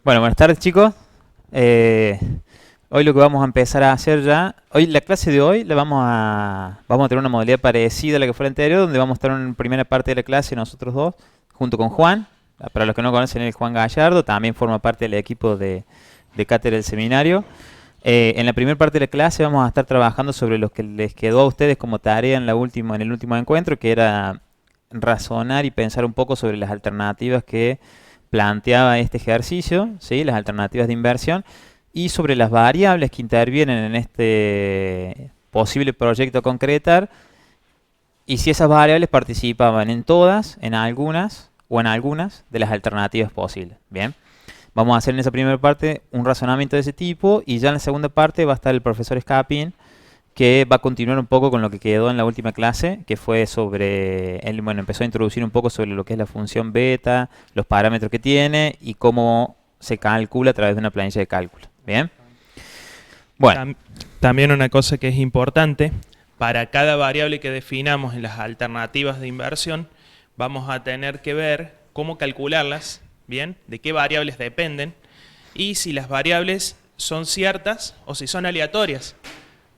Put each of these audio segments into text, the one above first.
Bueno, buenas tardes chicos. Eh, Hoy lo que vamos a empezar a hacer ya, hoy la clase de hoy vamos a tener una modalidad parecida a la que fue la anterior, donde vamos a estar en primera parte de la clase nosotros dos, junto con Juan. Para los que no conocen, él es Juan Gallardo, también forma parte del equipo de cátedra del seminario. En la primera parte de la clase vamos a estar trabajando sobre lo que les quedó a ustedes como tarea en el último encuentro, que era razonar y pensar un poco sobre las alternativas que planteaba este ejercicio, ¿sí? Las alternativas de inversión y sobre las variables que intervienen en este posible proyecto a concretar y si esas variables participaban en todas, en algunas o en algunas de las alternativas posibles. Bien, vamos a hacer en esa primera parte un razonamiento de ese tipo y ya en la segunda parte va a estar el profesor Escapin, que va a continuar un poco con lo que quedó en la última clase, que fue sobre, él, bueno, empezó a introducir un poco sobre lo que es la función beta, los parámetros que tiene y cómo se calcula a través de una planilla de cálculo. Bien. Bueno. Tam- También una cosa que es importante, para cada variable que definamos en las alternativas de inversión, vamos a tener que ver cómo calcularlas, ¿bien? De qué variables dependen y si las variables son ciertas o si son aleatorias.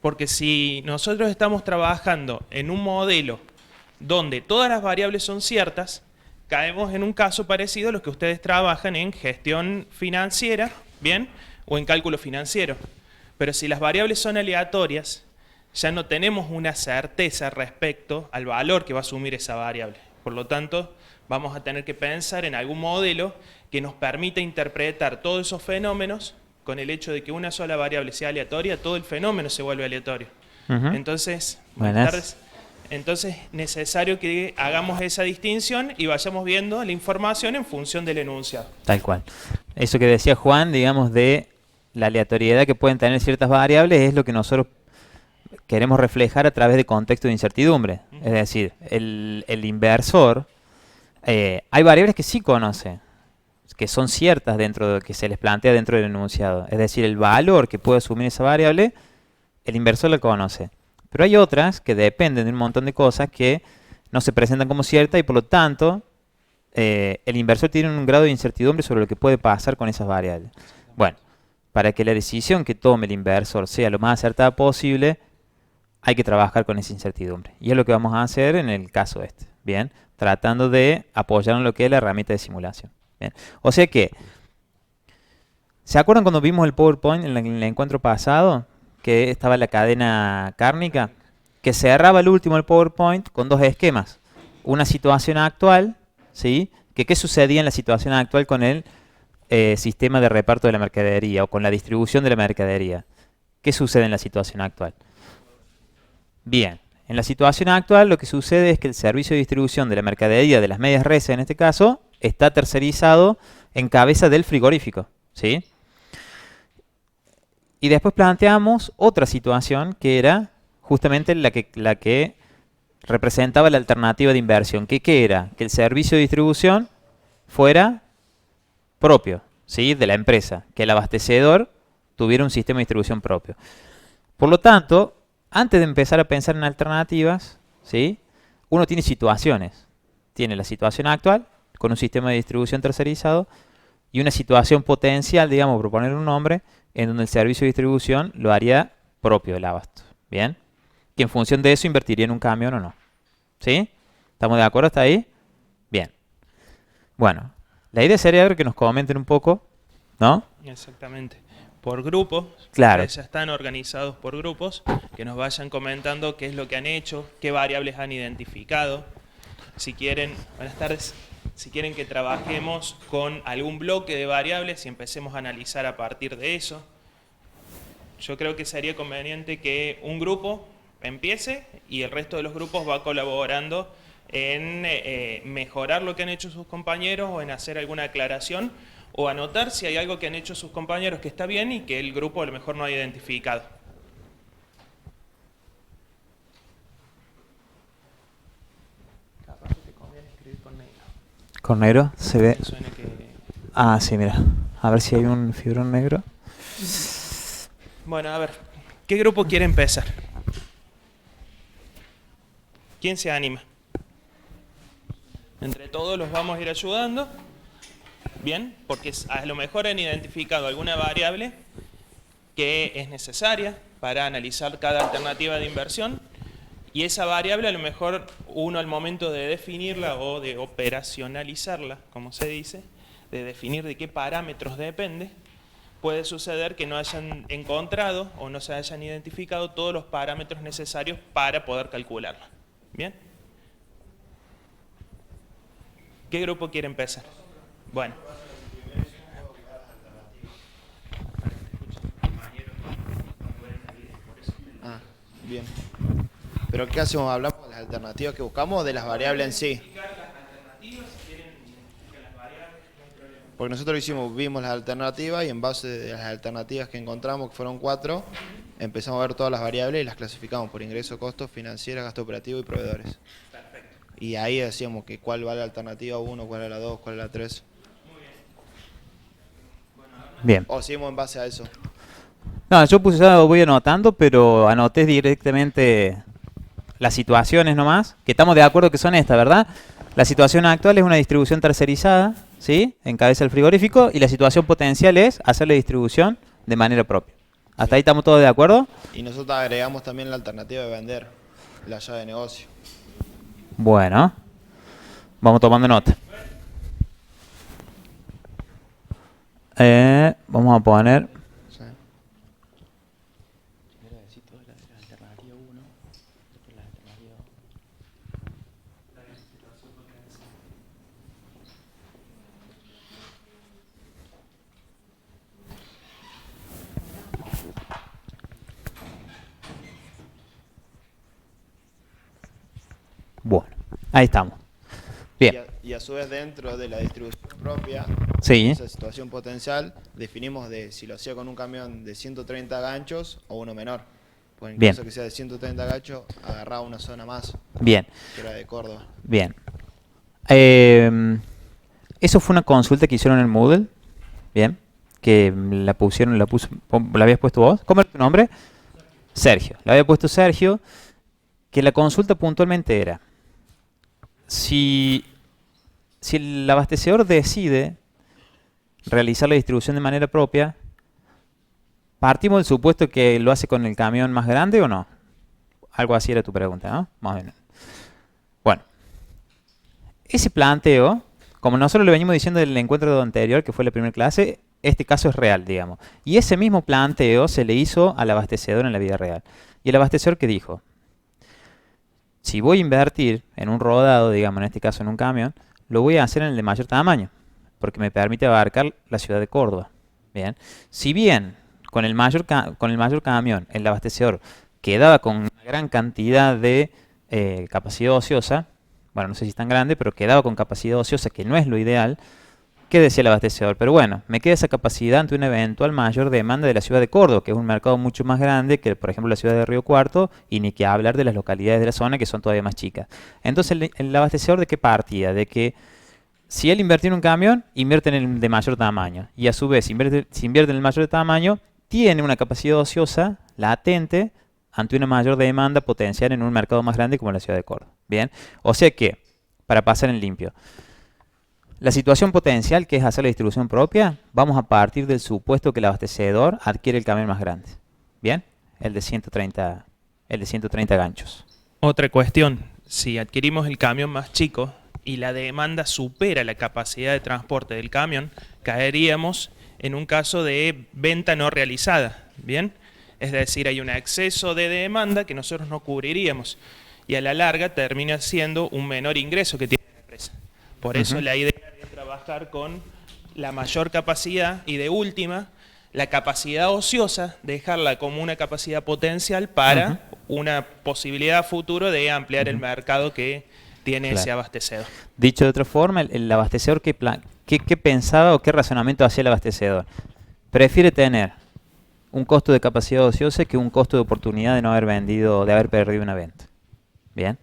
Porque si nosotros estamos trabajando en un modelo donde todas las variables son ciertas, caemos en un caso parecido a los que ustedes trabajan en gestión financiera, ¿bien? O en cálculo financiero. Pero si las variables son aleatorias, ya no tenemos una certeza respecto al valor que va a asumir esa variable. Por lo tanto, vamos a tener que pensar en algún modelo que nos permita interpretar todos esos fenómenos con el hecho de que una sola variable sea aleatoria, todo el fenómeno se vuelve aleatorio. Ujú. Entonces, buenas Buenas. tardes. Entonces, necesario que hagamos esa distinción y vayamos viendo la información en función del enunciado. Tal cual. Eso que decía Juan, digamos, de la aleatoriedad que pueden tener ciertas variables es lo que nosotros queremos reflejar a través de contexto de incertidumbre. Es decir, el inversor, hay variables que sí conoce, que son ciertas dentro de que se les plantea dentro del enunciado. Es decir, el valor que puede asumir esa variable, el inversor lo conoce. Pero hay otras que dependen de un montón de cosas que no se presentan como ciertas y por lo tanto el inversor tiene un grado de incertidumbre sobre lo que puede pasar con esas variables. Bueno, para que la decisión que tome el inversor sea lo más acertada posible, hay que trabajar con esa incertidumbre. Y es lo que vamos a hacer en el caso este. Bien, tratando de apoyar en lo que es la herramienta de simulación. Bien. O sea que, ¿se acuerdan cuando vimos el PowerPoint en el encuentro pasado? Que estaba la cadena kármica. Que cerraba el último el PowerPoint con dos esquemas. Una situación actual, ¿sí? Que qué sucedía en la situación actual con el sistema de reparto de la mercadería o con la distribución de la mercadería. ¿Qué sucede en la situación actual? Bien, en la situación actual lo que sucede es que el servicio de distribución de la mercadería, de las medias res en este caso, está tercerizado en cabeza del frigorífico, ¿sí? Y después planteamos otra situación que era justamente la que representaba la alternativa de inversión. ¿Qué era? Que el servicio de distribución fuera propio, ¿sí? De la empresa, que el abastecedor tuviera un sistema de distribución propio. Por lo tanto, antes de empezar a pensar en alternativas, ¿sí? Uno tiene situaciones. Tiene la situación actual, con un sistema de distribución tercerizado, y una situación potencial, digamos, por poner un nombre, en donde el servicio de distribución lo haría propio el abasto. ¿Bien? Que en función de eso invertiría en un camión o no. ¿Sí? ¿Estamos de acuerdo hasta ahí? Bien. Bueno, la idea sería ver que nos comenten un poco, ¿no? Exactamente. Por grupos, Claro. ustedes ya están organizados por grupos, que nos vayan comentando qué es lo que han hecho, qué variables han identificado. Si quieren, buenas tardes, si quieren que trabajemos con algún bloque de variables y empecemos a analizar a partir de eso. Yo creo que sería conveniente que un grupo empiece y el resto de los grupos va colaborando en mejorar lo que han hecho sus compañeros o en hacer alguna aclaración o anotar si hay algo que han hecho sus compañeros que está bien y que el grupo a lo mejor no ha identificado. Capaz que te conviene escribir con negro. Con negro se ve. Que suene que... Ah, sí, mira. A ver si hay un fibrón negro. Bueno, a ver, ¿qué grupo quiere empezar? ¿Quién se anima? Entre todos los vamos a ir ayudando. Bien, porque a lo mejor han identificado alguna variable que es necesaria para analizar cada alternativa de inversión, y esa variable a lo mejor uno al momento de definirla o de operacionalizarla, como se dice, de definir de qué parámetros depende, puede suceder que no hayan encontrado o no se hayan identificado todos los parámetros necesarios para poder calcularla. ¿Bien? ¿Qué grupo quiere empezar? Bueno. Bien. ¿Pero qué hacemos? ¿Hablamos de las alternativas que buscamos o de las variables en sí? Porque nosotros vimos las alternativas y en base de las alternativas que encontramos, que fueron 4, empezamos a ver todas las variables y las clasificamos por ingreso, costos, financieras, gasto operativo y proveedores. Perfecto. Y ahí decíamos que cuál va la alternativa 1, cuál es la 2, cuál es la 3. Bien. O seguimos en base a eso. No, yo voy anotando, pero anoté directamente las situaciones nomás, que estamos de acuerdo que son estas, ¿verdad? La situación actual es una distribución tercerizada, ¿sí? Encabeza el frigorífico, y la situación potencial es hacer la distribución de manera propia. ¿Hasta ahí estamos todos de acuerdo? Y nosotros agregamos también la alternativa de vender, la llave de negocio. Bueno, vamos tomando nota. Vamos a poner... Sí. Bueno, ahí estamos. Bien. Y a su vez dentro de la distribución propia, Sí. esa situación potencial, definimos de si lo hacía con un camión de 130 ganchos o uno menor. Pues en Bien. caso que sea de 130 ganchos, agarraba una zona más, Bien. que era de Córdoba. Bien. Eso fue una consulta que hicieron en el Moodle. Bien. Que la habías puesto vos. ¿Cómo era tu nombre? Sergio. La había puesto Sergio. Que la consulta puntualmente era: si el abastecedor decide realizar la distribución de manera propia, ¿partimos del supuesto que lo hace con el camión más grande o no? Algo así era tu pregunta, ¿no? Más o menos. Bueno, ese planteo, como nosotros le venimos diciendo en el encuentro anterior, que fue la primera clase, este caso es real, digamos. Y ese mismo planteo se le hizo al abastecedor en la vida real. Y el abastecedor, ¿qué dijo? Si voy a invertir en un rodado, digamos, en este caso en un camión, lo voy a hacer en el de mayor tamaño, porque me permite abarcar la ciudad de Córdoba. Bien. Si bien con el mayor camión el abastecedor quedaba con una gran cantidad de capacidad ociosa, bueno, no sé si es tan grande, pero quedaba con capacidad ociosa, que no es lo ideal, ¿qué decía el abastecedor? Pero bueno, me queda esa capacidad ante una eventual mayor demanda de la ciudad de Córdoba, que es un mercado mucho más grande que, por ejemplo, la ciudad de Río Cuarto, y ni que hablar de las localidades de la zona que son todavía más chicas. Entonces, el abastecedor, ¿de qué partía? De que si él invertía en un camión, invierte en el de mayor tamaño. Y a su vez, si invierte en el mayor tamaño, tiene una capacidad ociosa latente ante una mayor demanda potencial en un mercado más grande como la ciudad de Córdoba. Bien, o sea que, para pasar en limpio, la situación potencial, que es hacer la distribución propia, vamos a partir del supuesto que el abastecedor adquiere el camión más grande. ¿Bien? El de 130 ganchos. Otra cuestión, si adquirimos el camión más chico y la demanda supera la capacidad de transporte del camión, caeríamos en un caso de venta no realizada. ¿Bien? Es decir, hay un exceso de demanda que nosotros no cubriríamos y a la larga termina siendo un menor ingreso que tiene la empresa. Por eso la idea es trabajar con la mayor capacidad y, de última, la capacidad ociosa, dejarla como una capacidad potencial para una posibilidad a futuro de ampliar el mercado que tiene ese abastecedor. Dicho de otra forma, el abastecedor, ¿qué pensaba o qué razonamiento hacía el abastecedor? Prefiere tener un costo de capacidad ociosa que un costo de oportunidad de no haber vendido, de haber perdido una venta. Bien.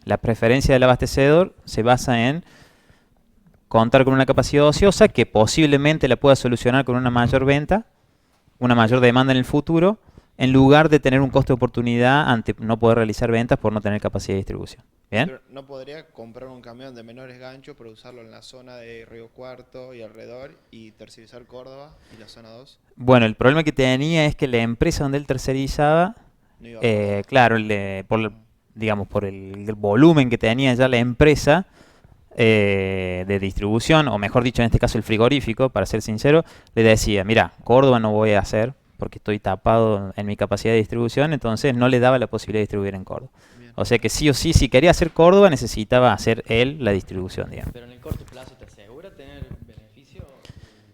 La preferencia del abastecedor se basa en contar con una capacidad ociosa que posiblemente la pueda solucionar con una mayor venta, una mayor demanda en el futuro, en lugar de tener un costo de oportunidad ante no poder realizar ventas por no tener capacidad de distribución. ¿Bien? Pero no podría comprar un camión de menores ganchos para usarlo en la zona de Río Cuarto y alrededor y tercerizar Córdoba y la zona 2. Bueno, el problema que tenía es que la empresa donde él tercerizaba, No iba a poder. claro, digamos, por el volumen que tenía ya la empresa de distribución, o mejor dicho, en este caso el frigorífico, para ser sincero, le decía, mira, Córdoba no voy a hacer porque estoy tapado en mi capacidad de distribución, entonces no le daba la posibilidad de distribuir en Córdoba. Bien. O sea que sí o sí, si quería hacer Córdoba, necesitaba hacer él la distribución, digamos. Pero en el corto plazo, ¿te asegura tener beneficio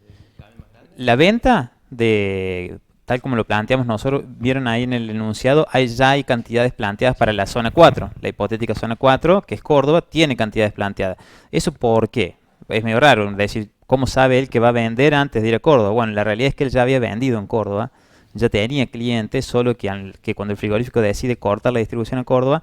del cambio más grande? La venta de, tal como lo planteamos nosotros, vieron ahí en el enunciado, ya hay cantidades planteadas para la zona 4, la hipotética zona 4, que es Córdoba, tiene cantidades planteadas. ¿Eso por qué? Es medio raro decir, ¿cómo sabe él que va a vender antes de ir a Córdoba? Bueno, la realidad es que él ya había vendido en Córdoba, ya tenía clientes, solo que cuando el frigorífico decide cortar la distribución a Córdoba,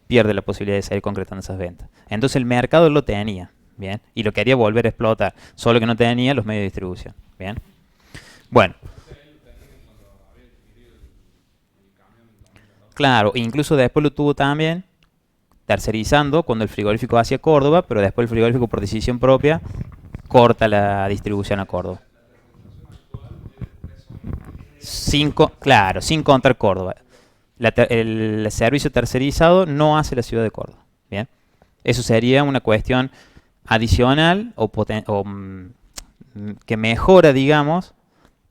pierde la posibilidad de seguir concretando esas ventas. Entonces el mercado lo tenía, ¿bien? Y lo quería volver a explotar, solo que no tenía los medios de distribución, ¿bien? Bueno. Claro, incluso después lo tuvo también tercerizando cuando el frigorífico hacia Córdoba, pero después el frigorífico por decisión propia corta la distribución a Córdoba. Claro, sin contar Córdoba. El servicio tercerizado no hace la ciudad de Córdoba. ¿Bien? Eso sería una cuestión adicional que mejora, digamos,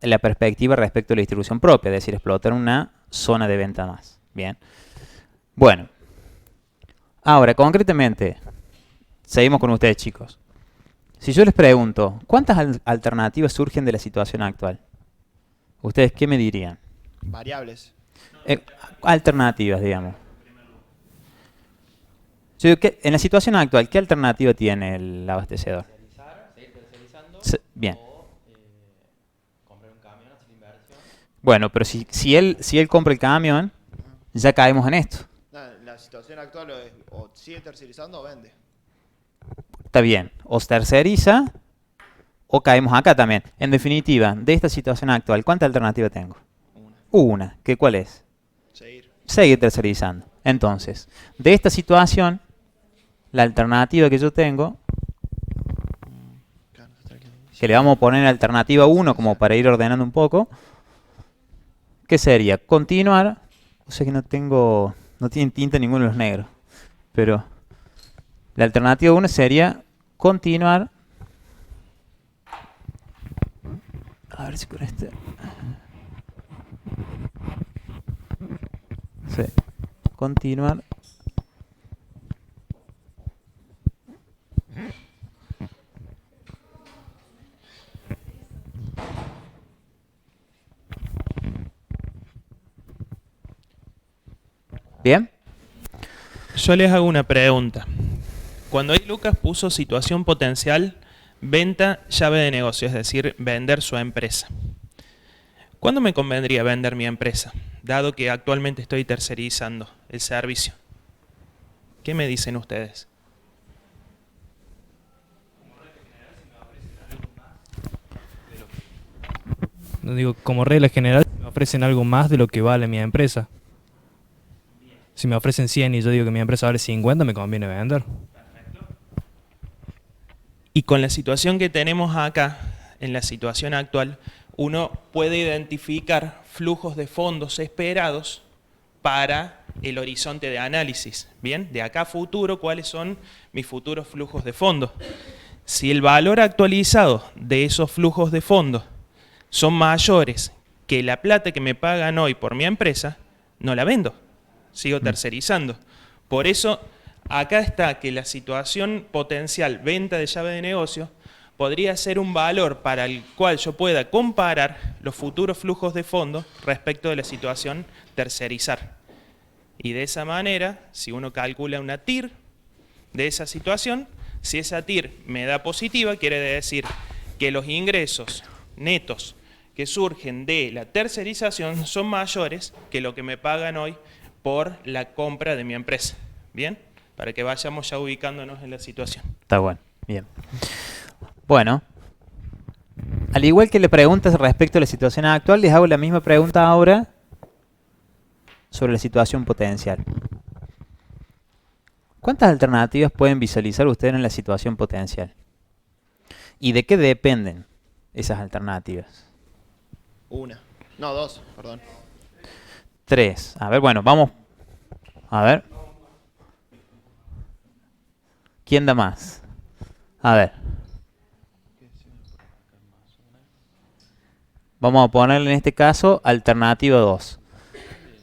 la perspectiva respecto a la distribución propia, es decir, explotar una zona de venta más. Bien. Bueno. Ahora, concretamente, seguimos con ustedes, chicos. Si yo les pregunto, ¿cuántas alternativas surgen de la situación actual? ¿Ustedes qué me dirían? Variables. Alternativas, digamos. Yo digo, en la situación actual, ¿qué alternativa tiene el abastecedor? Seguir tercerizando Bien. o comprar un camión, hacer inversión. Bueno, pero si él compra el camión, ya caemos en esto. No, la situación actual es o sigue tercerizando o vende. Está bien, o terceriza o caemos acá también. En definitiva, de esta situación actual, ¿cuánta alternativa tengo? Una. ¿Cuál es? Seguir tercerizando. Entonces, de esta situación, la alternativa que yo tengo, que le vamos a poner alternativa 1 como para ir ordenando un poco, ¿qué sería? Continuar. O sea que no tienen tinta ninguno de los negros. Pero la alternativa 1 sería continuar. A ver si con este. Sí. Continuar. ¿Bien? Yo les hago una pregunta. Cuando ahí Lucas puso situación potencial, venta, llave de negocio, es decir, vender su empresa. ¿Cuándo me convendría vender mi empresa, dado que actualmente estoy tercerizando el servicio? ¿Qué me dicen ustedes? No digo, como regla general, me ofrecen algo más de lo que vale mi empresa. Si me ofrecen 100 y yo digo que mi empresa vale 50, me conviene vender. Y con la situación que tenemos acá, en la situación actual, uno puede identificar flujos de fondos esperados para el horizonte de análisis. Bien, de acá a futuro, ¿cuáles son mis futuros flujos de fondos? Si el valor actualizado de esos flujos de fondos son mayores que la plata que me pagan hoy por mi empresa, no la vendo, sigo tercerizando. Por eso, acá está que la situación potencial venta de llave de negocio podría ser un valor para el cual yo pueda comparar los futuros flujos de fondos respecto de la situación tercerizar. Y de esa manera, si uno calcula una TIR de esa situación, si esa TIR me da positiva, quiere decir que los ingresos netos que surgen de la tercerización son mayores que lo que me pagan hoy por la compra de mi empresa. ¿Bien? Para que vayamos ya ubicándonos en la situación. Está bueno. Bien. Bueno. Al igual que le preguntas respecto a la situación actual, les hago la misma pregunta ahora sobre la situación potencial. ¿Cuántas alternativas pueden visualizar ustedes en la situación potencial? ¿Y de qué dependen esas alternativas? Una. No, dos, perdón. 3. A ver, bueno, vamos. A ver. ¿Quién da más? A ver. Vamos a ponerle en este caso alternativa 2.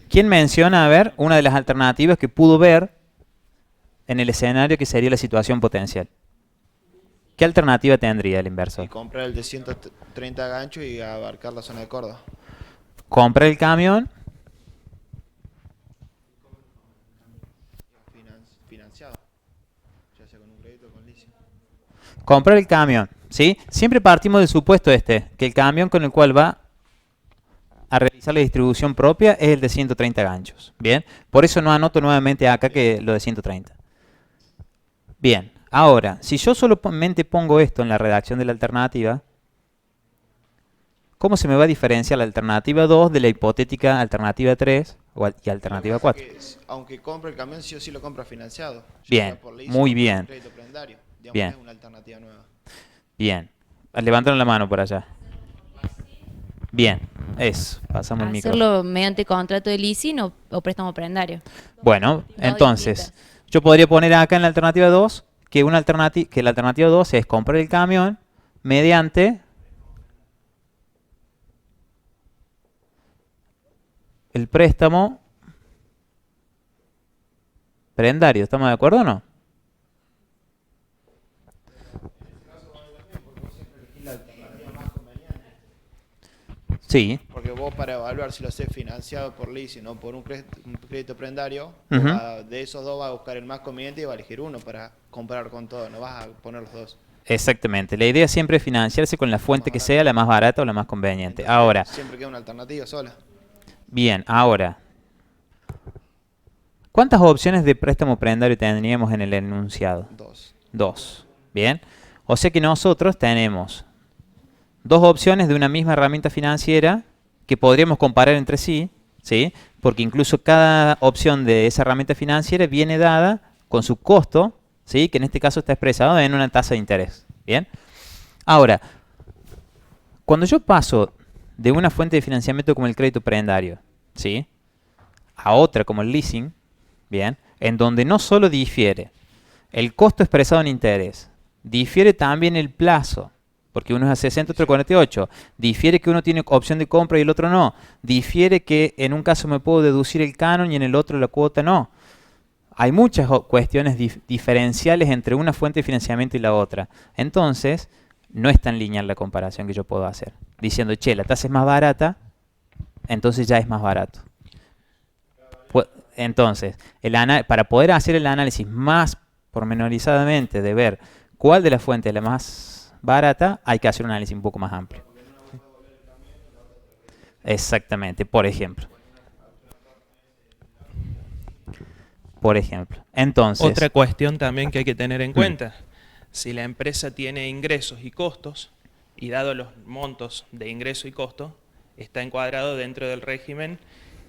¿Quién menciona, a ver, una de las alternativas que pudo ver en el escenario que sería la situación potencial? ¿Qué alternativa tendría el Y inversor? comprar el de 130 ganchos y abarcar la zona de Córdoba. Compra el camión. Financiado. Ya sea con un crédito o con leasing. Comprar el camión, ¿sí? Siempre partimos del supuesto que el camión con el cual va a realizar la distribución propia es el de 130 ganchos. Bien, por eso no anoto nuevamente acá que lo de 130. Bien, ahora, si yo solamente pongo esto en la redacción de la alternativa, ¿cómo se me va a diferenciar la alternativa 2 de la hipotética alternativa 3 y alternativa 4? Aunque compre el camión, sí o sí lo compra financiado. Ya Bien, sea por leasing muy o por bien. crédito prendario. Digamos, Bien. es una alternativa nueva. Bien, levantaron la mano por allá. Bien, eso, pasamos el micro. Hacerlo mediante contrato de leasing o préstamo prendario. Bueno, Dos entonces, distintas. yo podría poner acá en la alternativa 2 que, que la alternativa 2 es comprar el camión mediante el préstamo prendario. ¿Estamos de acuerdo o no? Sí. Porque vos para evaluar si lo haces financiado por leasing o por un crédito prendario, Ujú. de esos dos vas a buscar el más conveniente y vas a elegir uno para comprar con todo. No vas a poner los dos. Exactamente. La idea siempre es financiarse con la fuente que sea, la más barata o la más conveniente. Entonces, Ahora, siempre queda una alternativa sola. bien, ahora, ¿cuántas opciones de préstamo prendario tendríamos en el enunciado? Dos. 2. Bien. O sea que nosotros tenemos dos opciones de una misma herramienta financiera que podríamos comparar entre sí, ¿sí? Porque incluso cada opción de esa herramienta financiera viene dada con su costo, ¿sí? Que en este caso está expresado en una tasa de interés. Bien. Ahora, cuando yo paso de una fuente de financiamiento como el crédito prendario, ¿sí? A otra como el leasing, bien, en donde no solo difiere el costo expresado en interés, difiere también el plazo, porque uno es a 60, otro a 48, difiere que uno tiene opción de compra y el otro no, difiere que en un caso me puedo deducir el canon y en el otro la cuota no. Hay muchas cuestiones diferenciales entre una fuente de financiamiento y la otra. Entonces, no es tan lineal la comparación que yo puedo hacer. Diciendo, che, la tasa es más barata, entonces ya es más barato. Entonces, para poder hacer el análisis más pormenorizadamente de ver cuál de las fuentes es la más barata, hay que hacer un análisis un poco más amplio. Exactamente, por ejemplo. Por ejemplo. Entonces, Otra cuestión también que hay que tener en cuenta, si la empresa tiene ingresos y costos, y dado los montos de ingreso y costo, está encuadrado dentro del régimen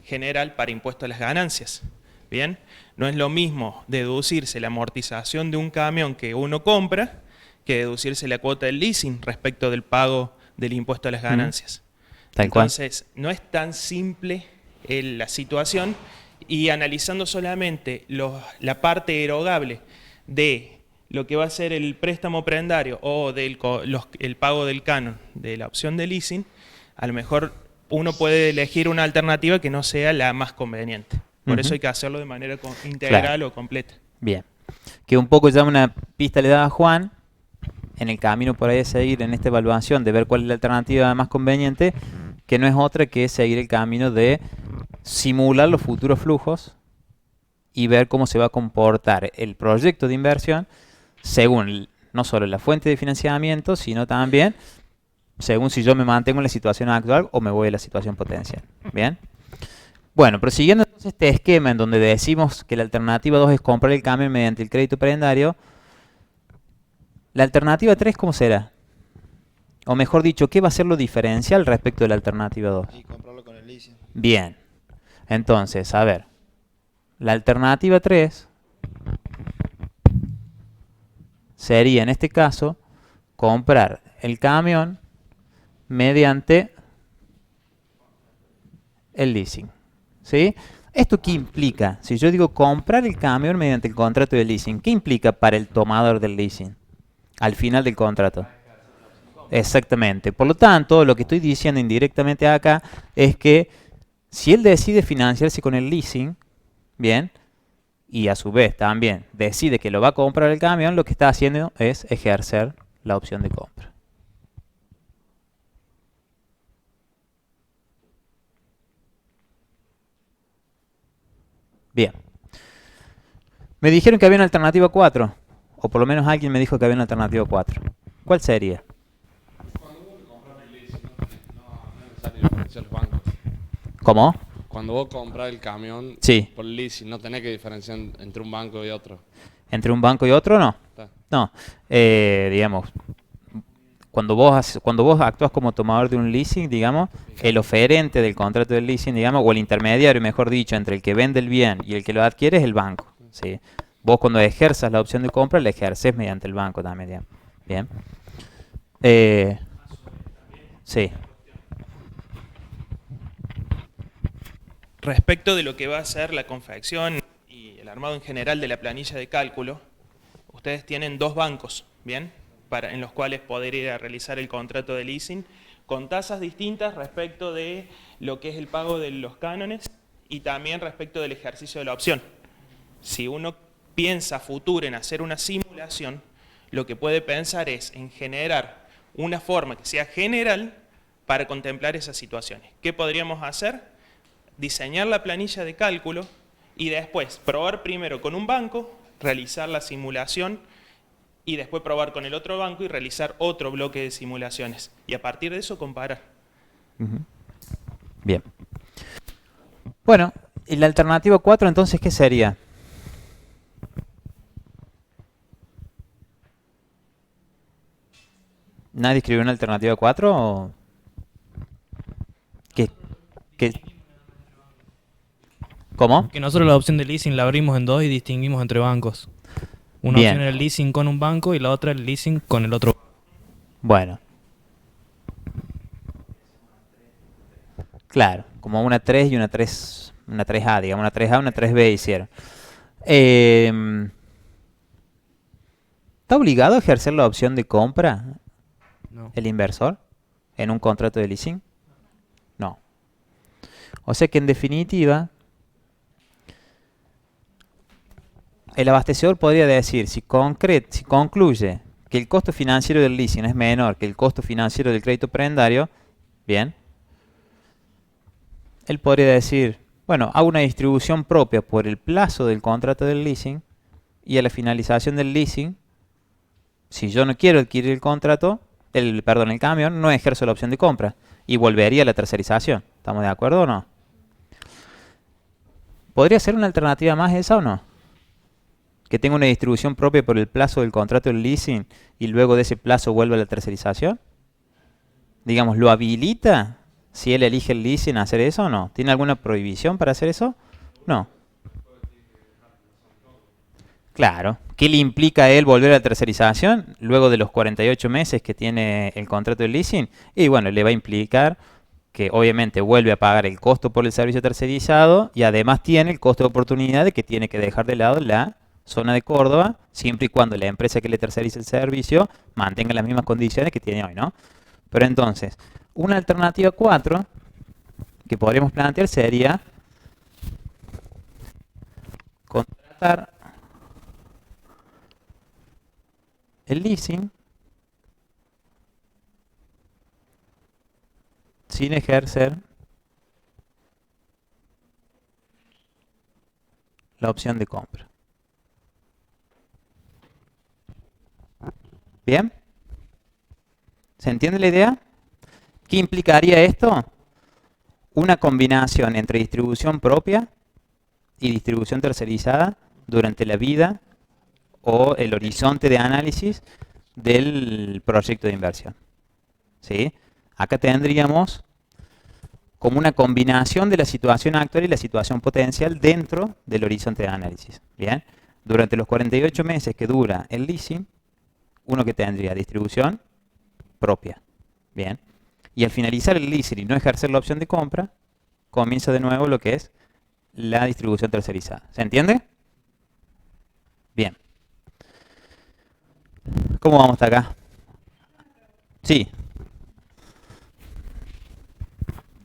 general para impuesto a las ganancias. Bien, no es lo mismo deducirse la amortización de un camión que uno compra que deducirse la cuota del leasing respecto del pago del impuesto a las ganancias. tal cual. Entonces, no es tan simple la situación, y analizando solamente la parte erogable de lo que va a ser el préstamo prendario o el pago del canon de la opción de leasing, a lo mejor uno puede elegir una alternativa que no sea la más conveniente. Por eso hay que hacerlo de manera integral o completa. Bien. Que un poco ya una pista le daba a Juan en el camino por ahí de seguir en esta evaluación de ver cuál es la alternativa más conveniente, que no es otra que seguir el camino de simular los futuros flujos y ver cómo se va a comportar el proyecto de inversión según no solo la fuente de financiamiento, sino también según si yo me mantengo en la situación actual o me voy a la situación potencial. Bien. Bueno, prosiguiendo entonces este esquema en donde decimos que la alternativa 2 es comprar el camión mediante el crédito prendario, la alternativa 3, ¿cómo será? O mejor dicho, ¿qué va a ser lo diferencial respecto de la alternativa 2? Y comprarlo con el leasing. Bien. Entonces, a ver, la alternativa 3 sería en este caso comprar el camión mediante el leasing. ¿Sí? ¿Esto qué implica? Si yo digo comprar el camión mediante el contrato de leasing, ¿qué implica para el tomador del leasing al final del contrato? Exactamente. Por lo tanto, lo que estoy diciendo indirectamente acá es que si él decide financiarse con el leasing, bien, y a su vez también decide que lo va a comprar el camión, lo que está haciendo es ejercer la opción de compra. Bien. Me dijeron que había una alternativa 4, o por lo menos alguien me dijo que había una alternativa 4. ¿Cuál sería? Cuando vos le compras el leasing, no es necesario diferenciar los bancos. ¿Cómo? Cuando vos compras el camión Sí. por leasing, no tenés que diferenciar entre un banco y otro. ¿Entre un banco y otro? No. Está. No. Digamos, cuando vos actúas como tomador de un leasing, digamos, el oferente del contrato del leasing, digamos, o el intermediario, mejor dicho, entre el que vende el bien y el que lo adquiere es el banco. ¿Sí? Vos cuando ejerzas la opción de compra, la ejerces mediante el banco también, digamos. Bien. Sí. Respecto de lo que va a ser la confección y el armado en general de la planilla de cálculo, ustedes tienen dos bancos, ¿bien? En los cuales poder ir a realizar el contrato de leasing con tasas distintas respecto de lo que es el pago de los cánones y también respecto del ejercicio de la opción. Si uno piensa a futuro en hacer una simulación, lo que puede pensar es en generar una forma que sea general para contemplar esas situaciones. ¿Qué podríamos hacer? Diseñar la planilla de cálculo y después probar primero con un banco, realizar la simulación y después probar con el otro banco y realizar otro bloque de simulaciones. Y a partir de eso comparar. Bien. Bueno, y la alternativa 4 entonces, ¿qué sería? ¿Nadie escribió una alternativa 4 o...? ¿Qué? ¿Cómo? Que nosotros la opción de leasing la abrimos en dos y distinguimos entre bancos. Una Bien. opción era el leasing con un banco y la otra el leasing con el otro. Bueno. Claro, como una 3 y una 3A, digamos, una 3A, una 3B hicieron. ¿Está obligado a ejercer la opción de compra No. el inversor en un contrato de leasing? No. O sea que en definitiva, el abastecedor podría decir, si concluye que el costo financiero del leasing es menor que el costo financiero del crédito prendario, bien, él podría decir, bueno, hago una distribución propia por el plazo del contrato del leasing y a la finalización del leasing, si yo no quiero adquirir el contrato, el camión, no ejerzo la opción de compra y volvería a la tercerización. ¿Estamos de acuerdo o no? ¿Podría ser una alternativa más esa o no? Que tenga una distribución propia por el plazo del contrato del leasing y luego de ese plazo vuelve a la tercerización. Digamos, ¿lo habilita si él elige el leasing a hacer eso o no? ¿Tiene alguna prohibición para hacer eso? No. Claro. ¿Qué le implica a él volver a la tercerización luego de los 48 meses que tiene el contrato de leasing? Y bueno, le va a implicar que obviamente vuelve a pagar el costo por el servicio tercerizado y además tiene el costo de oportunidad de que tiene que dejar de lado la zona de Córdoba, siempre y cuando la empresa que le terceriza el servicio mantenga las mismas condiciones que tiene hoy, ¿no? Pero entonces, una alternativa 4 que podríamos plantear sería contratar el leasing sin ejercer la opción de compra. ¿Bien? ¿Se entiende la idea? ¿Qué implicaría esto? Una combinación entre distribución propia y distribución tercerizada durante la vida o el horizonte de análisis del proyecto de inversión. ¿Sí? Acá tendríamos como una combinación de la situación actual y la situación potencial dentro del horizonte de análisis. Bien, durante los 48 meses que dura el leasing, uno que tendría distribución propia. Bien, y al finalizar el leasing y no ejercer la opción de compra, comienza de nuevo lo que es la distribución tercerizada. ¿Se entiende? Bien. ¿Cómo vamos hasta acá? Sí.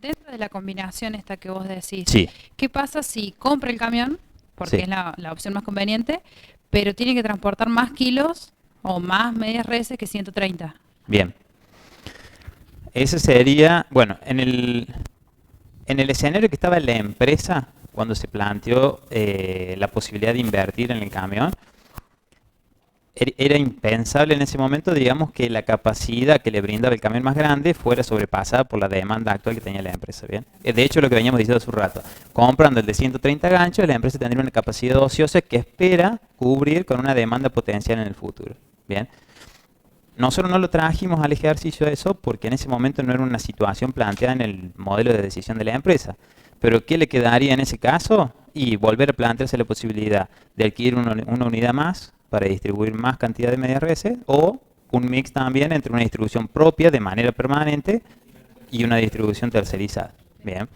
Dentro de la combinación esta que vos decís, Sí. ¿qué pasa si compra el camión, porque Sí. es la opción más conveniente, pero tiene que transportar más kilos o más medias reses que 130? Bien. Ese sería, bueno, en el escenario que estaba la empresa, cuando se planteó la posibilidad de invertir en el camión, era impensable en ese momento, digamos, que la capacidad que le brindaba el camión más grande fuera sobrepasada por la demanda actual que tenía la empresa. ¿Bien? De hecho, lo que veníamos diciendo hace un rato, comprando el de 130 ganchos, la empresa tendría una capacidad ociosa que espera cubrir con una demanda potencial en el futuro. ¿Bien? Nosotros no lo trajimos al ejercicio de eso porque en ese momento no era una situación planteada en el modelo de decisión de la empresa. Pero ¿qué le quedaría en ese caso? Y volver a plantearse la posibilidad de adquirir una unidad más para distribuir más cantidad de medias reses o un mix también entre una distribución propia de manera permanente y una distribución tercerizada. Bien.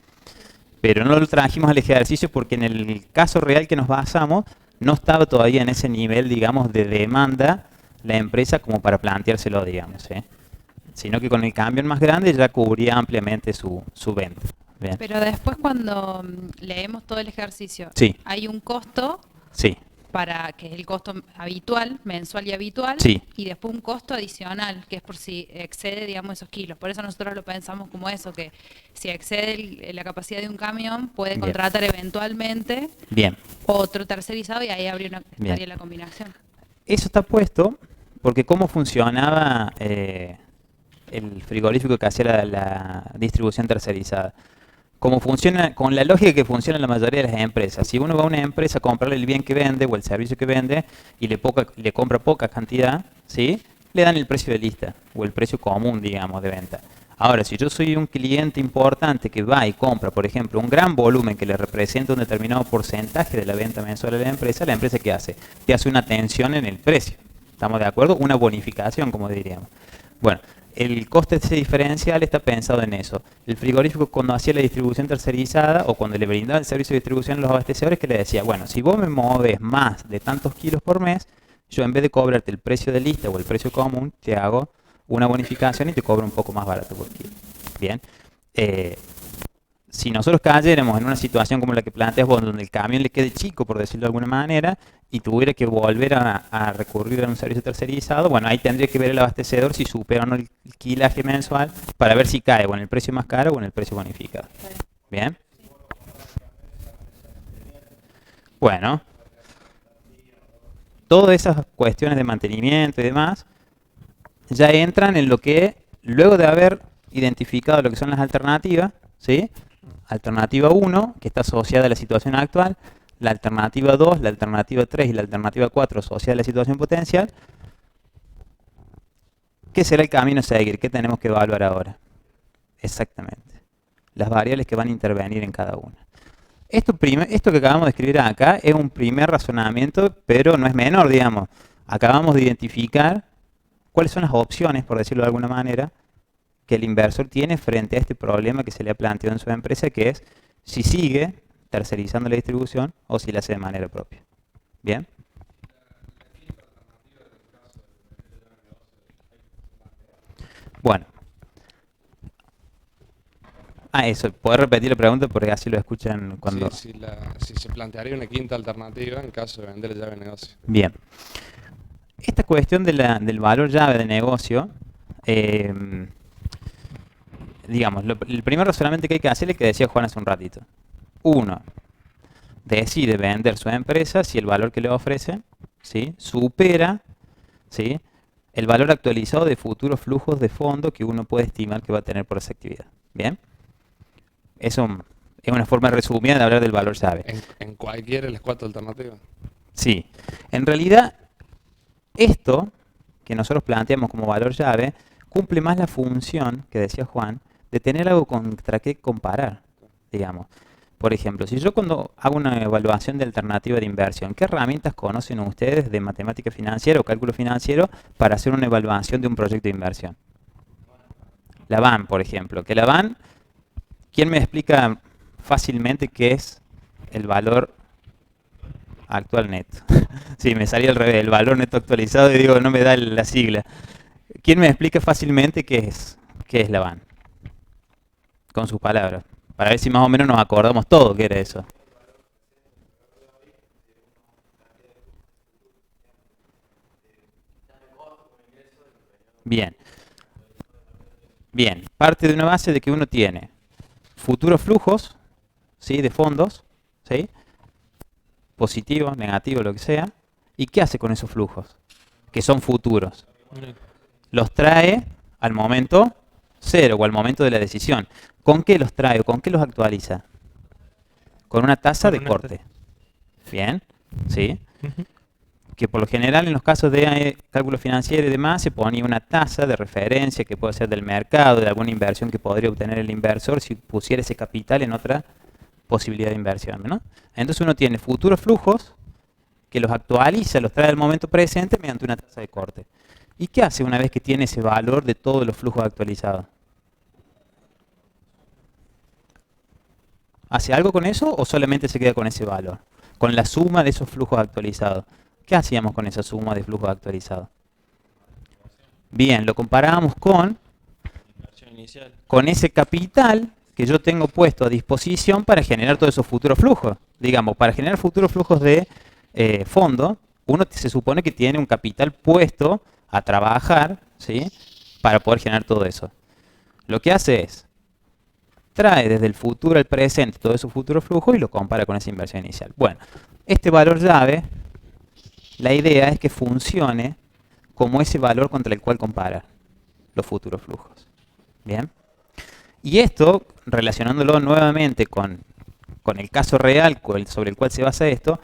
Pero no lo trajimos al ejercicio porque en el caso real que nos basamos no estaba todavía en ese nivel, digamos, de demanda la empresa como para planteárselo, digamos, ¿eh? Sino que con el cambio más grande ya cubría ampliamente su venta. Bien. Pero después cuando leemos todo el ejercicio, Sí. hay un costo Sí, para que es el costo habitual, mensual y habitual, Sí. y después un costo adicional, que es por si excede, digamos, esos kilos. Por eso nosotros lo pensamos como eso, que si excede la capacidad de un camión, puede Bien. contratar eventualmente bien. otro tercerizado y ahí Bien. estaría la combinación. Eso está puesto porque cómo funcionaba el frigorífico que hacía la distribución tercerizada. Como funciona, con la lógica que funciona en la mayoría de las empresas. Si uno va a una empresa a comprarle el bien que vende o el servicio que vende y le compra poca cantidad, ¿sí? Le dan el precio de lista o el precio común, digamos, de venta. Ahora, si yo soy un cliente importante que va y compra, por ejemplo, un gran volumen que le representa un determinado porcentaje de la venta mensual de la empresa ¿qué hace? Te hace una atención en el precio. ¿Estamos de acuerdo? Una bonificación, como diríamos. Bueno, el coste de ese diferencial está pensado en eso. El frigorífico cuando hacía la distribución tercerizada o cuando le brindaba el servicio de distribución a los abastecedores, que le decía, bueno, si vos me moves más de tantos kilos por mes, yo en vez de cobrarte el precio de lista o el precio común, te hago una bonificación y te cobro un poco más barato por kilo. Bien. Si nosotros cayéramos en una situación como la que planteas vos, donde el camión le quede chico, por decirlo de alguna manera, y tuviera que volver a recurrir a un servicio tercerizado, bueno, ahí tendría que ver el abastecedor si supera o no el kilaje mensual para ver si cae o en el precio más caro o en el precio bonificado. ¿Bien? Bueno, todas esas cuestiones de mantenimiento y demás ya entran en lo que, luego de haber identificado lo que son las alternativas, ¿sí? Alternativa 1, que está asociada a la situación actual, la alternativa 2, la alternativa 3 y la alternativa 4 asociada a la situación potencial. ¿Qué será el camino a seguir? ¿Qué tenemos que evaluar ahora? Exactamente. Las variables que van a intervenir en cada una. Esto que acabamos de escribir acá es un primer razonamiento, pero no es menor, digamos. Acabamos de identificar cuáles son las opciones, por decirlo de alguna manera, que el inversor tiene frente a este problema que se le ha planteado en su empresa, que es si sigue tercerizando la distribución o si la hace de manera propia. ¿Bien? Bueno. Eso, ¿puedo repetir la pregunta? Porque así lo escuchan cuando... Sí, si se plantearía una quinta alternativa en caso de vender la llave de negocio. Bien. Esta cuestión del valor llave de negocio, digamos, el primer razonamiento que hay que hacer es el que decía Juan hace un ratito. Uno, decide vender su empresa si el valor que le ofrece, ¿sí?, supera, ¿sí?, el valor actualizado de futuros flujos de fondo que uno puede estimar que va a tener por esa actividad. ¿Bien? Eso es una forma resumida de hablar del valor llave. ¿En cualquiera de las cuatro alternativas? Sí. En realidad, esto que nosotros planteamos como valor llave cumple más la función que decía Juan de tener algo contra qué comparar, digamos. Por ejemplo, si yo cuando hago una evaluación de alternativa de inversión, ¿qué herramientas conocen ustedes de matemática financiera o cálculo financiero para hacer una evaluación de un proyecto de inversión? La VAN, por ejemplo. Que la VAN, ¿quién me explica fácilmente qué es el valor actual neto? Sí, me salía al revés, el valor neto actualizado y digo, no me da la sigla. ¿Quién me explica fácilmente qué es la VAN? Con sus palabras. Para ver si más o menos nos acordamos todo qué era eso. Bien. Bien. Parte de una base de que uno tiene futuros flujos, ¿sí? De fondos, ¿sí? Positivos, negativos, lo que sea. ¿Y qué hace con esos flujos? Que son futuros. Los trae al momento cero o al momento de la decisión. ¿Con qué los trae o con qué los actualiza? Con una tasa de corte. Bien, ¿sí? Que por lo general en los casos de cálculo financiero y demás se ponía una tasa de referencia que puede ser del mercado, de alguna inversión que podría obtener el inversor si pusiera ese capital en otra posibilidad de inversión, ¿no? Entonces uno tiene futuros flujos que los actualiza, los trae al momento presente mediante una tasa de corte. ¿Y qué hace una vez que tiene ese valor de todos los flujos actualizados? ¿Hace algo con eso o solamente se queda con ese valor? Con la suma de esos flujos actualizados. ¿Qué hacíamos con esa suma de flujos actualizados? Bien, lo comparábamos con ese capital que yo tengo puesto a disposición para generar todos esos futuros flujos. Digamos, para generar futuros flujos de fondo, uno se supone que tiene un capital puesto a trabajar, ¿sí? Para poder generar todo eso. Lo que hace es, trae desde el futuro al presente todo ese futuro flujo y lo compara con esa inversión inicial. Bueno, este valor llave, la idea es que funcione como ese valor contra el cual compara los futuros flujos. Bien. Y esto, relacionándolo nuevamente con el caso real sobre el cual se basa esto,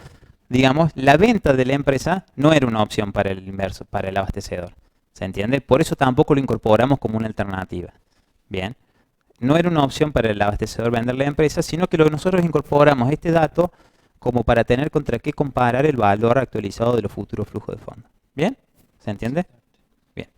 digamos, la venta de la empresa no era una opción para el inverso, para el abastecedor. ¿Se entiende? Por eso tampoco lo incorporamos como una alternativa. Bien. No era una opción para el abastecedor vender la empresa, sino que nosotros incorporamos este dato como para tener contra qué comparar el valor actualizado de los futuros flujos de fondos. ¿Bien? ¿Se entiende? Bien.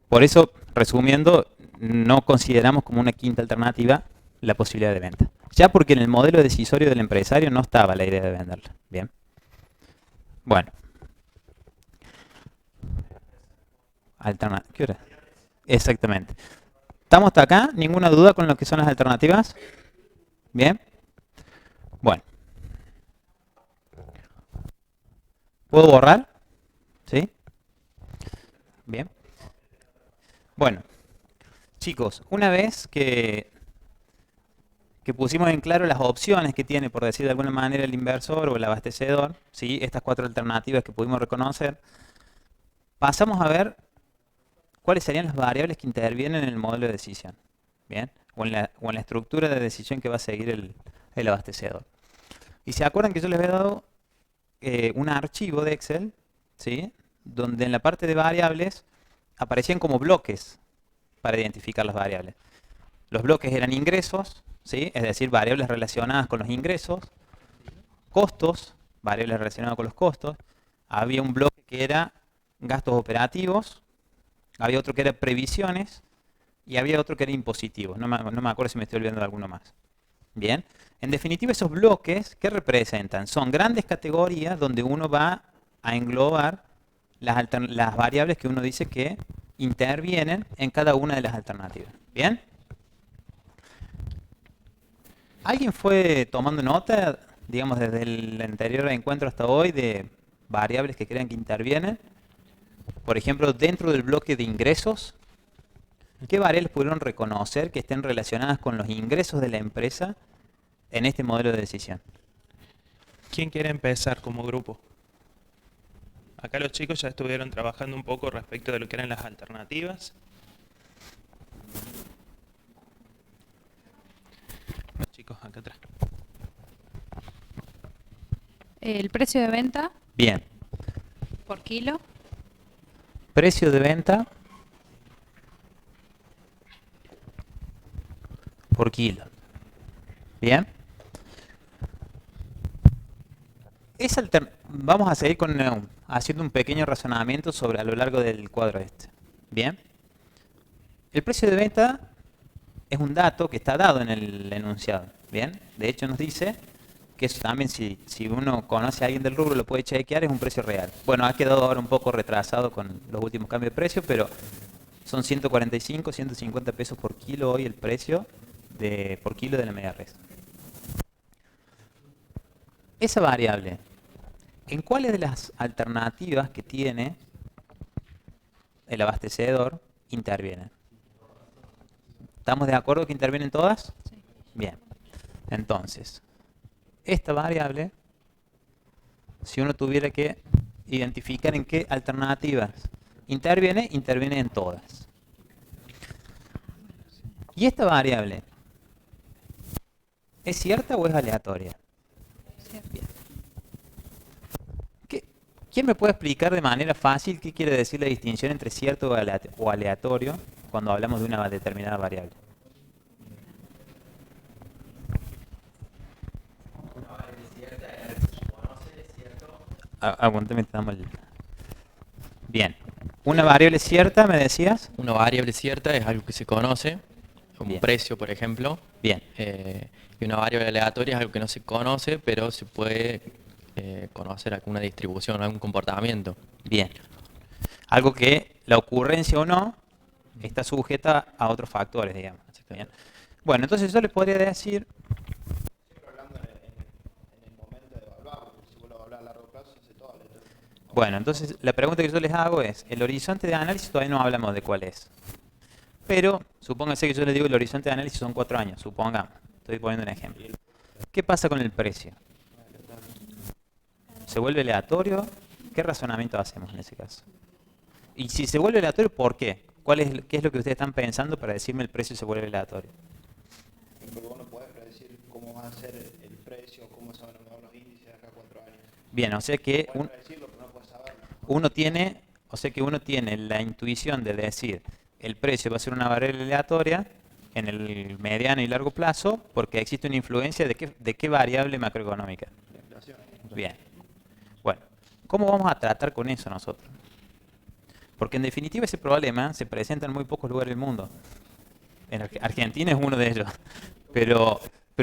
Por eso, resumiendo, no consideramos como una quinta alternativa la posibilidad de venta. Ya porque en el modelo decisorio del empresario no estaba la idea de venderla. Bien. Bueno. ¿Qué hora? Exactamente. ¿Estamos hasta acá? ¿Ninguna duda con lo que son las alternativas? Bien. Bueno. ¿Puedo borrar? ¿Sí? Bien. Bueno. Chicos, una vez que pusimos en claro las opciones que tiene, por decir de alguna manera, el inversor o el abastecedor, ¿sí? Estas cuatro alternativas que pudimos reconocer, pasamos a ver cuáles serían las variables que intervienen en el modelo de decisión, ¿bien? O en la estructura de decisión que va a seguir el abastecedor. Y se acuerdan que yo les había dado un archivo de Excel, ¿sí? Donde en la parte de variables aparecían como bloques para identificar las variables. Los bloques eran ingresos, ¿sí? Es decir, variables relacionadas con los ingresos, costos, variables relacionadas con los costos, había un bloque que era gastos operativos, había otro que era previsiones y había otro que era impositivos. No me acuerdo si me estoy olvidando de alguno más. Bien. En definitiva, esos bloques, ¿qué representan? Son grandes categorías donde uno va a englobar las variables que uno dice que intervienen en cada una de las alternativas. ¿Bien? ¿Alguien fue tomando nota, digamos, desde el anterior encuentro hasta hoy, de variables que crean que intervienen? Por ejemplo, dentro del bloque de ingresos, ¿qué variables pudieron reconocer que estén relacionadas con los ingresos de la empresa en este modelo de decisión? ¿Quién quiere empezar como grupo? Acá los chicos ya estuvieron trabajando un poco respecto de lo que eran las alternativas. Los chicos acá atrás. El precio de venta Bien. por kilo. Precio de venta por kilo. Bien. Vamos a seguir haciendo un pequeño razonamiento sobre a lo largo del cuadro este. Bien. El precio de venta es un dato que está dado en el enunciado. Bien. De hecho nos dice que eso también si uno conoce a alguien del rubro lo puede chequear, es un precio real. Bueno, ha quedado ahora un poco retrasado con los últimos cambios de precio, pero son 145, 150 pesos por kilo hoy el precio por kilo de la media res. Esa variable, ¿en cuáles de las alternativas que tiene el abastecedor interviene? ¿Estamos de acuerdo que intervienen todas? Sí. Bien. Entonces, esta variable, si uno tuviera que identificar en qué alternativas interviene en todas. ¿Y esta variable es cierta o es aleatoria? Bien. ¿Quién me puede explicar de manera fácil qué quiere decir la distinción entre cierto o aleatorio cuando hablamos de una determinada variable? Aguántame, estamos bien. Una variable cierta, ¿me decías? Una variable cierta es algo que se conoce, un Bien. precio, por ejemplo. Bien. Y una variable aleatoria es algo que no se conoce, pero se puede conocer alguna distribución, algún comportamiento. Bien. Algo que la ocurrencia o no está sujeta a otros factores, digamos. Bien. Bueno, entonces yo les podría decir... Siempre hablando en el momento de evaluar, porque si vos lo evaluás a largo plazo, hace todo aleatorio. Bueno, entonces la pregunta que yo les hago es, el horizonte de análisis todavía no hablamos de cuál es. Pero, supónganse que yo les digo el horizonte de análisis son 4 años, supongamos. Estoy poniendo un ejemplo. ¿Qué pasa con el precio? ¿Se vuelve aleatorio? ¿Qué razonamiento hacemos en ese caso? Y si se vuelve aleatorio, ¿por qué? ¿Qué es lo que ustedes están pensando para decirme el precio se vuelve aleatorio? Porque vos no podés predecir cómo va a ser el precio, cómo se van a mover los índices de acá a 4 años. Bien, o sea que Podés predecirlo, pero no podés saberlo. uno tiene la intuición de decir el precio va a ser una variable aleatoria en el mediano y largo plazo porque existe una influencia de qué variable macroeconómica. La inflación. Bien. Bueno, ¿cómo vamos a tratar con eso nosotros? Porque en definitiva ese problema se presenta en muy pocos lugares del mundo. En Argentina es uno de ellos. Pero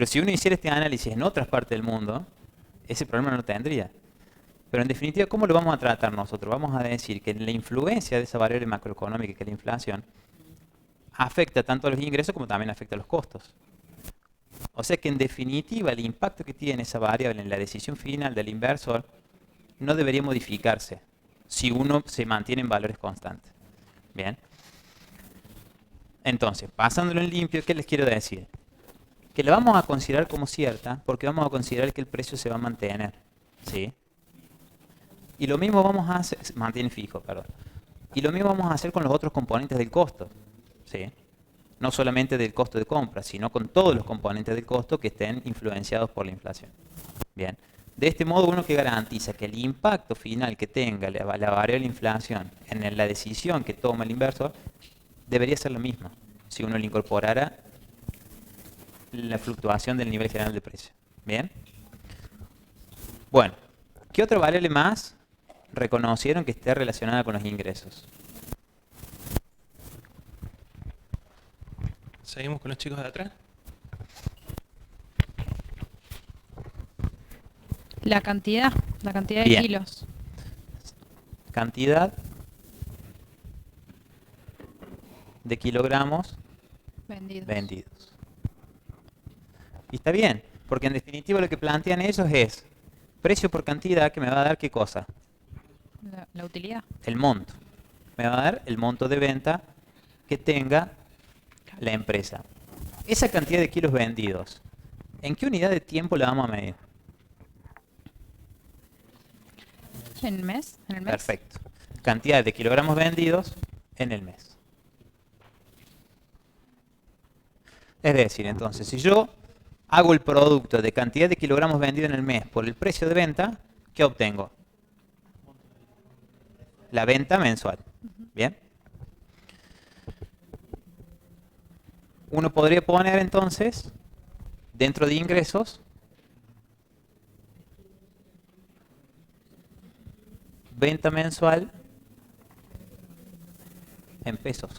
si uno hiciera este análisis en otras partes del mundo, ese problema no lo tendría. Pero en definitiva, ¿cómo lo vamos a tratar nosotros? Vamos a decir que la influencia de esa variable macroeconómica que es la inflación afecta tanto a los ingresos como también afecta a los costos. O sea que en definitiva el impacto que tiene esa variable en la decisión final del inversor no debería modificarse si uno se mantiene en valores constantes. Bien. Entonces, pasándolo en limpio, ¿qué les quiero decir? Que la vamos a considerar como cierta porque vamos a considerar que el precio se va a mantener. ¿Sí? Y lo mismo vamos a hacer, mantiene fijo, perdón. Y lo mismo vamos a hacer con los otros componentes del costo. ¿Sí? No solamente del costo de compra, sino con todos los componentes del costo que estén influenciados por la inflación. Bien. De este modo, uno que garantiza que el impacto final que tenga la variable inflación en la decisión que toma el inversor debería ser la misma si uno le incorporara la fluctuación del nivel general de precio. Bien. Bueno, ¿qué otra variable más reconocieron que esté relacionada con los ingresos? Seguimos con los chicos de atrás. La cantidad de Bien. kilos. Cantidad de kilogramos vendidos. Y está bien, porque en definitiva lo que plantean ellos es precio por cantidad que me va a dar ¿qué cosa? La utilidad. El monto. Me va a dar el monto de venta que tenga la empresa. Esa cantidad de kilos vendidos, ¿en qué unidad de tiempo la vamos a medir? ¿En el mes? Perfecto. Cantidad de kilogramos vendidos en el mes. Es decir, entonces, si yo hago el producto de cantidad de kilogramos vendidos en el mes por el precio de venta, ¿qué obtengo? La venta mensual. ¿Bien? uno podría poner entonces, dentro de ingresos, venta mensual en pesos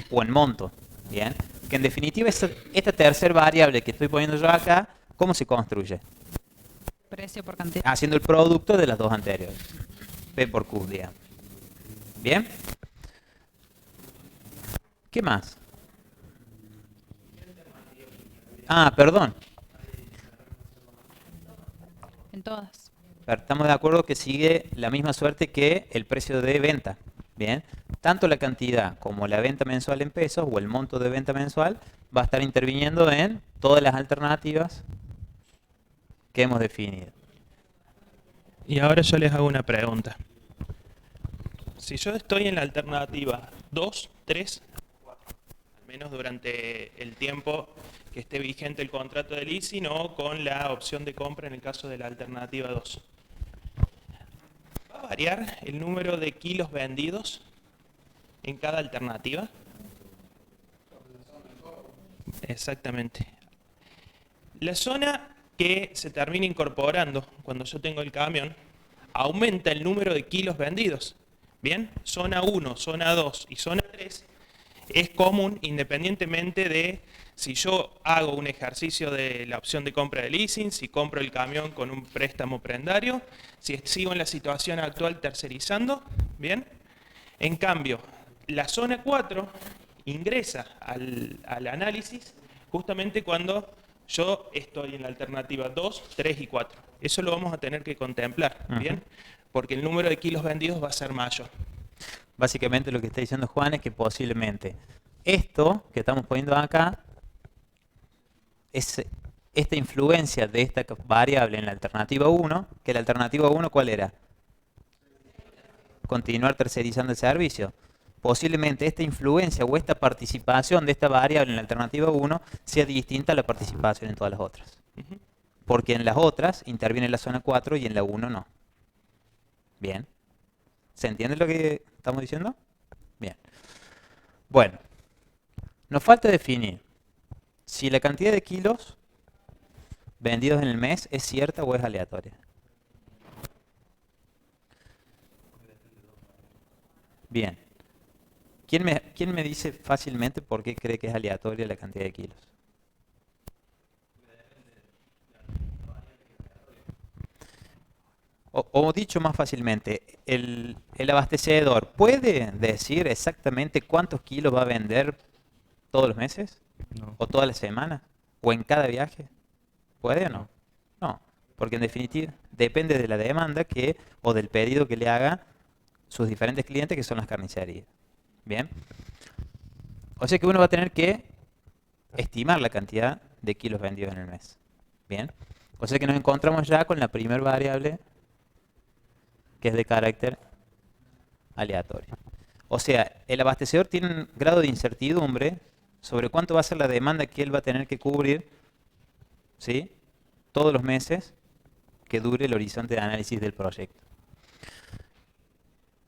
o en monto, ¿bien? Que en definitiva esta tercera variable que estoy poniendo yo acá, ¿cómo se construye? Precio por cantidad. Haciendo el producto de las dos anteriores, P por Q, digamos. ¿Bien? ¿Qué más? Ah, perdón. En todas. Pero estamos de acuerdo que sigue la misma suerte que el precio de venta. Bien, tanto la cantidad como la venta mensual en pesos o el monto de venta mensual va a estar interviniendo en todas las alternativas que hemos definido. Y ahora yo les hago una pregunta. Si yo estoy en la alternativa 2, 3, 4, al menos durante el tiempo que esté vigente el contrato de leasing o con la opción de compra en el caso de la alternativa 2, ¿va a variar el número de kilos vendidos en cada alternativa? Exactamente. La zona que se termina incorporando cuando yo tengo el camión aumenta el número de kilos vendidos. Bien, zona 1, zona 2 y zona 3 es común independientemente de si yo hago un ejercicio de la opción de compra de leasing, si compro el camión con un préstamo prendario, si sigo en la situación actual tercerizando. Bien, en cambio, la zona 4 ingresa al análisis justamente cuando yo estoy en la alternativa 2, 3 y 4. Eso lo vamos a tener que contemplar, ¿bien? Porque el número de kilos vendidos va a ser mayor. Básicamente lo que está diciendo Juan es que posiblemente esto que estamos poniendo acá, es esta influencia de esta variable en la alternativa 1, que la alternativa 1 ¿cuál era? Continuar tercerizando el servicio. Posiblemente esta influencia o esta participación de esta variable en la alternativa 1 sea distinta a la participación en todas las otras. Porque en las otras interviene la zona 4 y en la 1 no. Bien. ¿Se entiende lo que estamos diciendo? Bien. Bueno. Nos falta definir si la cantidad de kilos vendidos en el mes es cierta o es aleatoria. Bien. ¿Quién me dice fácilmente por qué cree que es aleatoria la cantidad de kilos? O dicho más fácilmente, el abastecedor ¿puede decir exactamente cuántos kilos va a vender todos los meses? No. ¿O todas las semanas? ¿O en cada viaje? ¿Puede o no? No, porque en definitiva depende de la demanda o del pedido que le haga sus diferentes clientes, que son las carnicerías. Bien. O sea que uno va a tener que estimar la cantidad de kilos vendidos en el mes. Bien. O sea que nos encontramos ya con la primera variable que es de carácter aleatorio. O sea, el abastecedor tiene un grado de incertidumbre sobre cuánto va a ser la demanda que él va a tener que cubrir, ¿sí?, todos los meses que dure el horizonte de análisis del proyecto.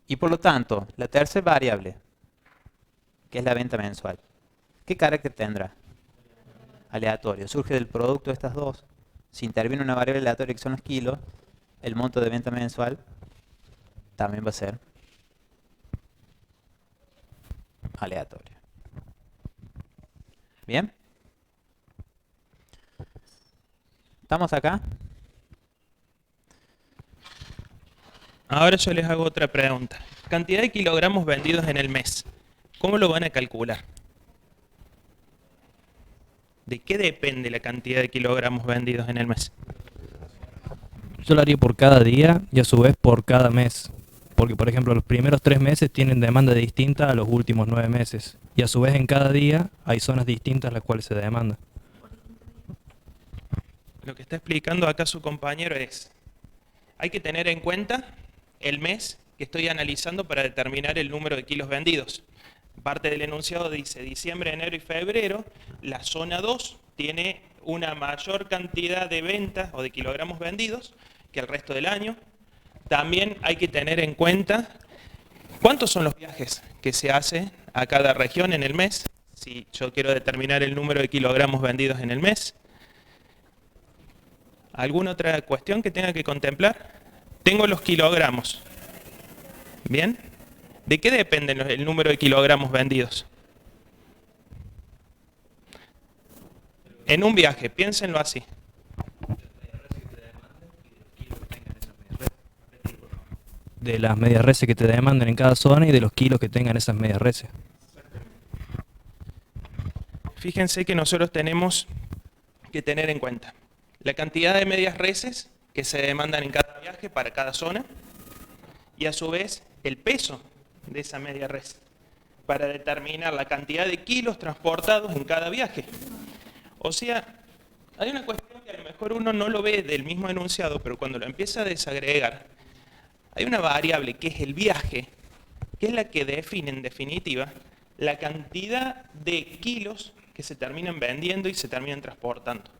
Y por lo tanto, la tercera variable, que es la venta mensual, ¿qué carácter tendrá? Aleatorio. Surge del producto de estas dos. Si interviene una variable aleatoria que son los kilos, el monto de venta mensual también va a ser aleatorio. ¿Bien? ¿Estamos acá? Ahora yo les hago otra pregunta. Cantidad de kilogramos vendidos en el mes. ¿Cómo lo van a calcular? ¿De qué depende la cantidad de kilogramos vendidos en el mes? Yo lo haría por cada día y a su vez por cada mes. Porque, por ejemplo, los primeros 3 meses tienen demanda distinta a los últimos 9 meses. Y a su vez en cada día hay zonas distintas a las cuales se demanda. Lo que está explicando acá su compañero es, hay que tener en cuenta el mes que estoy analizando para determinar el número de kilos vendidos. Parte del enunciado dice diciembre, enero y febrero, la zona 2 tiene una mayor cantidad de ventas o de kilogramos vendidos que el resto del año. También hay que tener en cuenta cuántos son los viajes que se hacen a cada región en el mes. Si yo quiero determinar el número de kilogramos vendidos en el mes. ¿Alguna otra cuestión que tenga que contemplar? Tengo los kilogramos. ¿Bien? ¿De qué depende el número de kilogramos vendidos? En un viaje, piénsenlo así. De las medias reses que te demandan en cada zona y de los kilos que tengan esas medias reses. Fíjense que nosotros tenemos que tener en cuenta la cantidad de medias reses que se demandan en cada viaje para cada zona y a su vez el peso de esa media res para determinar la cantidad de kilos transportados en cada viaje. O sea, hay una cuestión que a lo mejor uno no lo ve del mismo enunciado, pero cuando lo empieza a desagregar, hay una variable que es el viaje, que es la que define en definitiva la cantidad de kilos que se terminan vendiendo y se terminan transportando.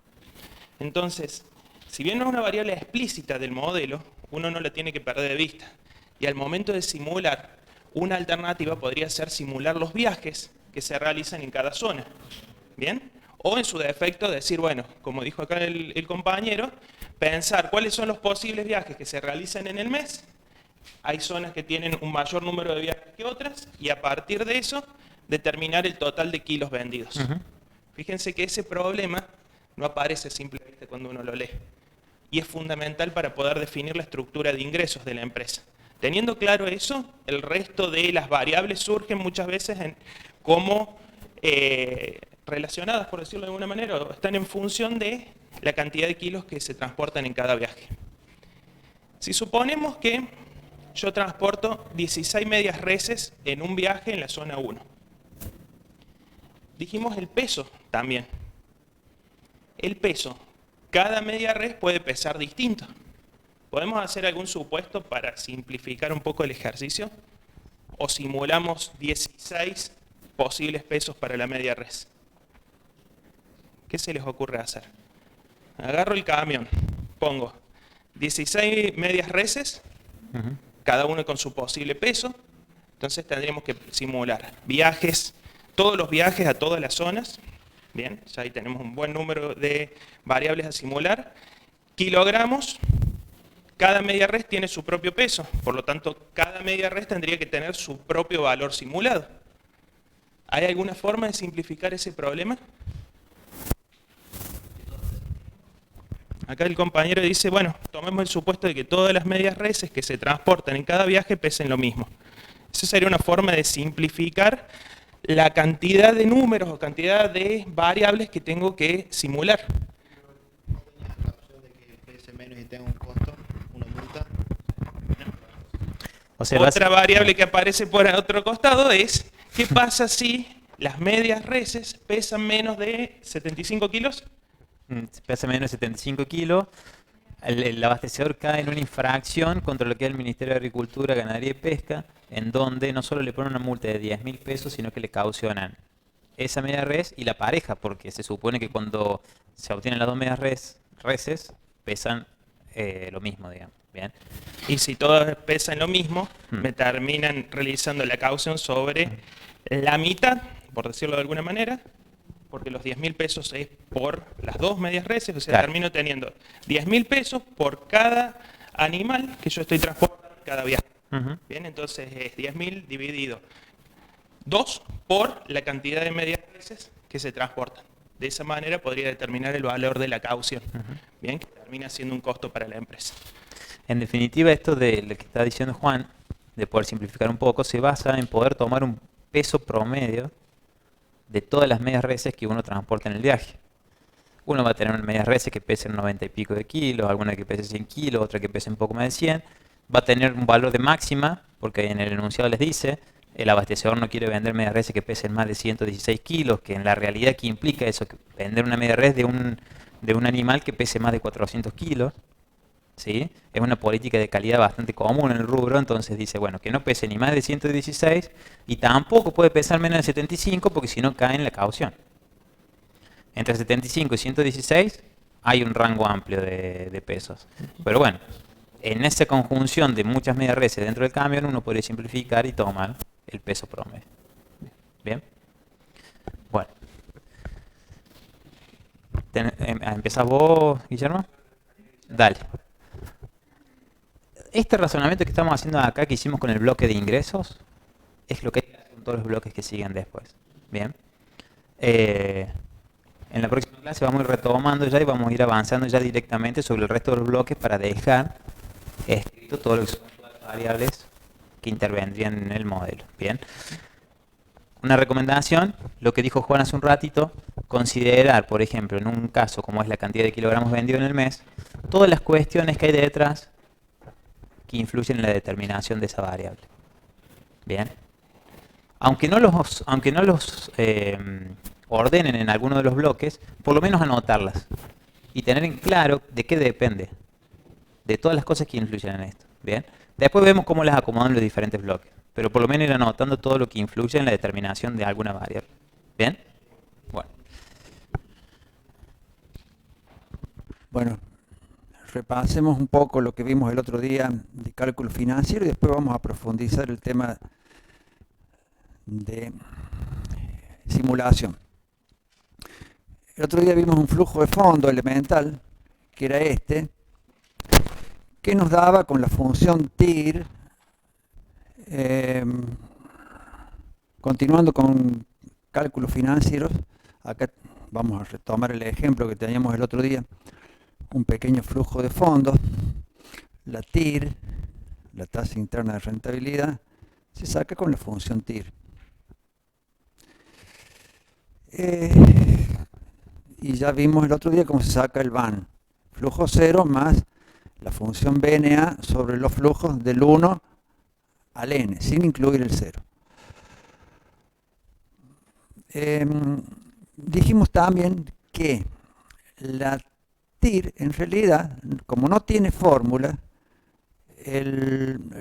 Entonces, si bien no es una variable explícita del modelo, uno no la tiene que perder de vista. Y al momento de simular, una alternativa podría ser simular los viajes que se realizan en cada zona. ¿Bien? O en su defecto decir, bueno, como dijo acá el compañero, pensar cuáles son los posibles viajes que se realizan en el mes. Hay zonas que tienen un mayor número de viajes que otras y a partir de eso determinar el total de kilos vendidos. Fíjense que ese problema no aparece simplemente cuando uno lo lee. Y es fundamental para poder definir la estructura de ingresos de la empresa. Teniendo claro eso, el resto de las variables surgen muchas veces como relacionadas, por decirlo de alguna manera, o están en función de la cantidad de kilos que se transportan en cada viaje. Si suponemos que yo transporto 16 medias reses en un viaje en la zona 1. Dijimos el peso también. El peso, cada media res puede pesar distinto. ¿Podemos hacer algún supuesto para simplificar un poco el ejercicio? ¿O simulamos 16 posibles pesos para la media res? ¿Qué se les ocurre hacer? Agarro el camión, pongo 16 medias reses, cada uno con su posible peso. Entonces tendríamos que simular viajes, todos los viajes a todas las zonas. Bien, ya ahí tenemos un buen número de variables a simular. Kilogramos, cada media res tiene su propio peso, por lo tanto cada media res tendría que tener su propio valor simulado. ¿Hay alguna forma de simplificar ese problema? Acá el compañero dice, bueno, tomemos el supuesto de que todas las medias reses que se transportan en cada viaje pesen lo mismo. Esa sería una forma de simplificar la cantidad de números o cantidad de variables que tengo que simular. La opción de que pese menos y tenga un costo, una multa. O sea, otra variable que aparece por otro costado es, ¿qué pasa si las medias reses pesan menos de 75 kilos? Pesa menos de 75 kilos, el abastecedor cae en una infracción contra lo que es el Ministerio de Agricultura, Ganadería y Pesca, en donde no solo le ponen una multa de 10.000 pesos, sino que le caucionan esa media res y la pareja, porque se supone que cuando se obtienen las dos medias reses, pesan lo mismo, digamos. ¿Bien? Y si todas pesan lo mismo, me terminan realizando la caución sobre la mitad, por decirlo de alguna manera, porque los 10.000 pesos es por las dos medias reses, o sea, claro, termino teniendo 10.000 pesos por cada animal que yo estoy transportando cada viaje. Bien, entonces es 10.000 dividido 2 por la cantidad de medias reses que se transportan. De esa manera podría determinar el valor de la caución, bien, que termina siendo un costo para la empresa. En definitiva, esto de lo que está diciendo Juan, de poder simplificar un poco, se basa en poder tomar un peso promedio de todas las medias reses que uno transporta en el viaje. Uno va a tener medias reses que pesen 90 y pico de kilos, alguna que pese 100 kilos, otra que pese un poco más de 100. Va a tener un valor de máxima, porque en el enunciado les dice, el abastecedor no quiere vender medias reses que pesen más de 116 kilos, que en la realidad, ¿qué implica eso? Que vender una media res de un animal que pese más de 400 kilos. ¿Sí? Es una política de calidad bastante común en el rubro, entonces dice, bueno, que no pese ni más de 116 y tampoco puede pesar menos de 75 porque si no cae en la caución. Entre 75 y 116 hay un rango amplio de pesos. Pero bueno, en esa conjunción de muchas medias reses dentro del camión uno podría simplificar y tomar el peso promedio. ¿Bien? Bueno. ¿Empezás vos, Guillermo? Dale. Este razonamiento que estamos haciendo acá, que hicimos con el bloque de ingresos, es lo que hay que hacer con todos los bloques que siguen después. Bien. En la próxima clase vamos a ir retomando ya y vamos a ir avanzando ya directamente sobre el resto de los bloques para dejar escrito todo lo que son las variables que intervendrían en el modelo. Bien. Una recomendación, lo que dijo Juan hace un ratito, considerar, por ejemplo, en un caso como es la cantidad de kilogramos vendidos en el mes, todas las cuestiones que hay detrás que influyen en la determinación de esa variable. Bien. Aunque no los ordenen en alguno de los bloques, por lo menos anotarlas y tener en claro de qué depende, de todas las cosas que influyen en esto. Bien. Después vemos cómo las acomodan los diferentes bloques, pero por lo menos ir anotando todo lo que influye en la determinación de alguna variable. ¿Bien? Bueno, repasemos un poco lo que vimos el otro día de cálculo financiero y después vamos a profundizar el tema de simulación. El otro día vimos un flujo de fondo elemental, que era este, que nos daba con la función TIR, continuando con cálculos financieros. Acá vamos a retomar el ejemplo que teníamos el otro día, un pequeño flujo de fondos, la TIR, la tasa interna de rentabilidad, se saca con la función TIR. Y ya vimos el otro día cómo se saca el VAN, flujo cero más la función BNA sobre los flujos del 1 al N, sin incluir el 0. Dijimos también que la TIR, en realidad, como no tiene fórmula,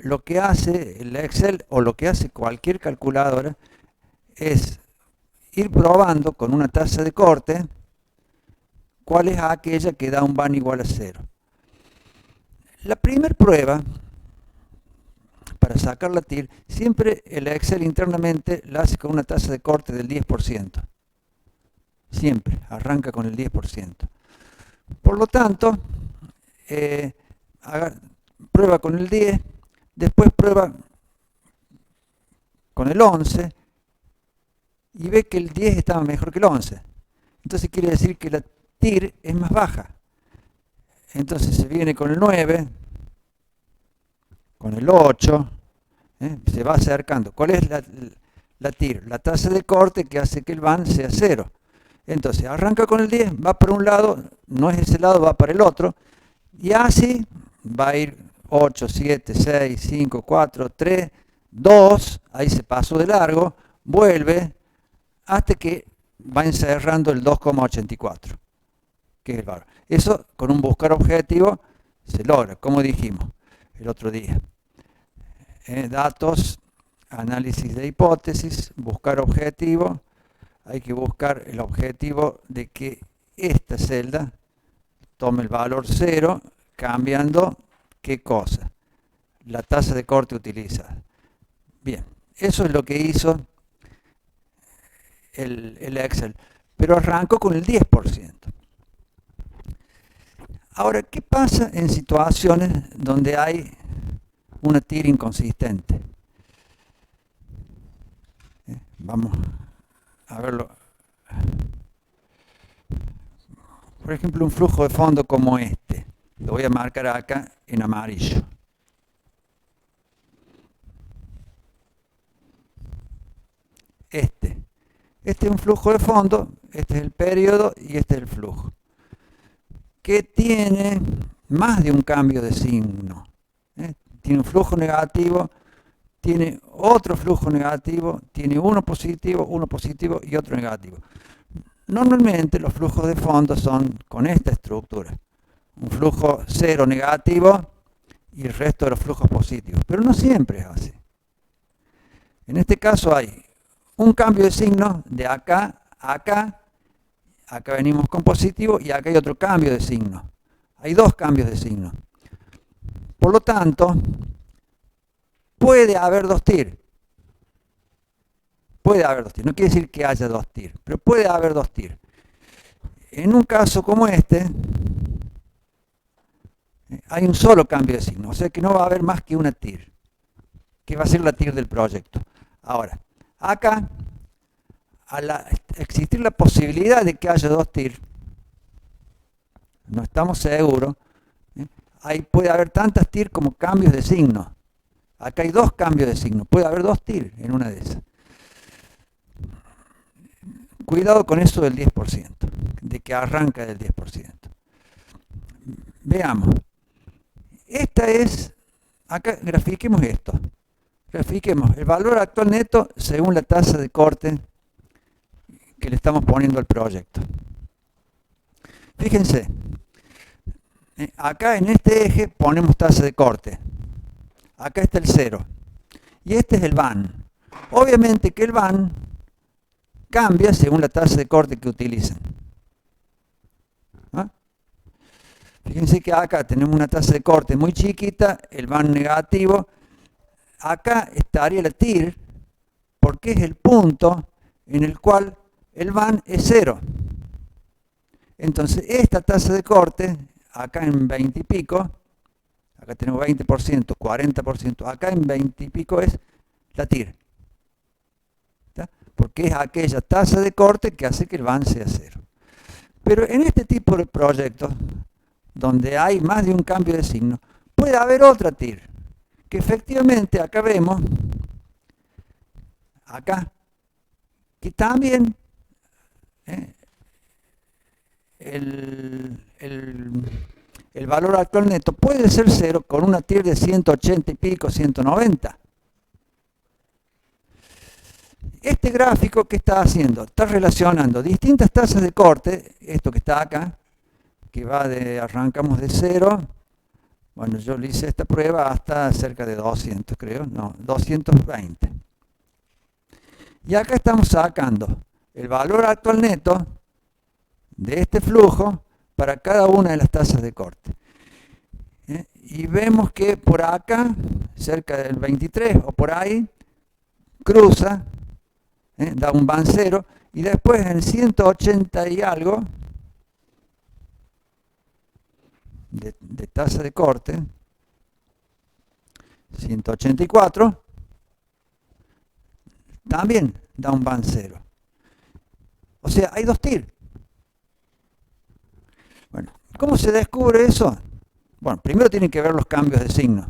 lo que hace el Excel o lo que hace cualquier calculadora es ir probando con una tasa de corte cuál es aquella que da un VAN igual a 0. La primera prueba para sacar la TIR, siempre el Excel internamente la hace con una tasa de corte del 10%. Siempre, arranca con el 10%. Por lo tanto, prueba con el 10, después prueba con el 11 y ve que el 10 estaba mejor que el 11. Entonces quiere decir que la TIR es más baja. Entonces se viene con el 9, con el 8, se va acercando. ¿Cuál es la TIR? La tasa de corte que hace que el VAN sea 0. Entonces arranca con el 10, va para un lado, no es ese lado, va para el otro, y así va a ir 8, 7, 6, 5, 4, 3, 2, ahí se pasó de largo, vuelve, hasta que va encerrando el 2,84, que es el valor. Eso con un buscar objetivo se logra, como dijimos el otro día. Datos, análisis de hipótesis, buscar objetivo. Hay que buscar el objetivo de que esta celda tome el valor 0, cambiando ¿qué cosa? La tasa de corte utilizada. Bien, eso es lo que hizo el Excel, pero arrancó con el 10%. Ahora, ¿qué pasa en situaciones donde hay una TIR inconsistente? Vamos a verlo. Por ejemplo, un flujo de fondo como este. Lo voy a marcar acá en amarillo. Este es un flujo de fondo, este es el periodo y este es el flujo, que tiene más de un cambio de signo. Tiene un flujo negativo, tiene otro flujo negativo, tiene uno positivo y otro negativo. Normalmente los flujos de fondo son con esta estructura. Un flujo 0 negativo y el resto de los flujos positivos. Pero no siempre es así. En este caso hay un cambio de signo de acá a acá. Acá venimos con positivo y acá hay otro cambio de signo. Hay dos cambios de signo. Por lo tanto, puede haber dos TIR. Puede haber dos TIR. No quiere decir que haya dos TIR, pero puede haber dos TIR. En un caso como este, hay un solo cambio de signo, o sea que no va a haber más que una TIR, que va a ser la TIR del proyecto. Ahora, acá, al existir la posibilidad de que haya dos TIR, no estamos seguros, ahí puede haber tantas TIR como cambios de signo. Acá hay dos cambios de signo, puede haber dos TIR en una de esas. Cuidado con eso del 10%, de que arranca del 10%. Veamos. Esta es, acá grafiquemos esto. Grafiquemos el valor actual neto según la tasa de corte que le estamos poniendo al proyecto. Fíjense, acá en este eje ponemos tasa de corte. Acá está el 0. Y este es el VAN. Obviamente que el VAN cambia según la tasa de corte que utilizan. ¿Ah? Fíjense que acá tenemos una tasa de corte muy chiquita, el VAN negativo. Acá estaría la TIR, porque es el punto en el cual el VAN es 0. Entonces, esta tasa de corte, acá en 20 y pico, acá tenemos 20%, 40%, acá en 20 y pico es la TIR. ¿Está? Porque es aquella tasa de corte que hace que el VAN sea 0. Pero en este tipo de proyectos, donde hay más de un cambio de signo, puede haber otra TIR, que efectivamente acá vemos, acá, que también el valor actual neto puede ser 0 con una TIR de 180 y pico, 190. Este gráfico, ¿qué está haciendo? Está relacionando distintas tasas de corte, esto que está acá, que va de, arrancamos de 0, bueno, yo le hice esta prueba hasta cerca de 200, creo, no, 220. Y acá estamos sacando el valor actual neto de este flujo para cada una de las tasas de corte. Y vemos que por acá, cerca del 23 o por ahí, cruza, da un VAN 0, y después en 180 y algo de tasa de corte, 184, también da un VAN 0. O sea, hay dos TIR. Bueno, ¿cómo se descubre eso? Bueno, primero tienen que ver los cambios de signo.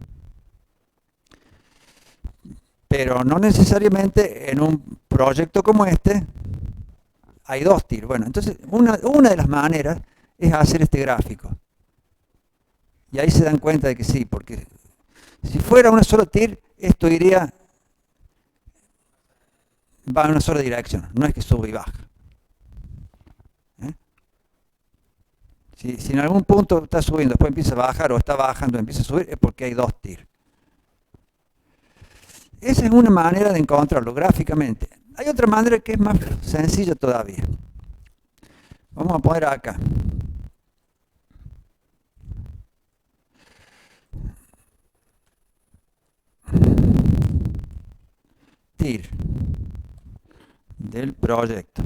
Pero no necesariamente en un proyecto como este hay dos TIR. Bueno, entonces una de las maneras es hacer este gráfico. Y ahí se dan cuenta de que sí, porque si fuera una sola TIR, esto iría, va en una sola dirección, no es que sube y baja. Si en algún punto está subiendo, después empieza a bajar, o está bajando, empieza a subir, es porque hay dos TIR. Esa es una manera de encontrarlo gráficamente. Hay otra manera que es más sencilla todavía. Vamos a poner acá. TIR del proyecto.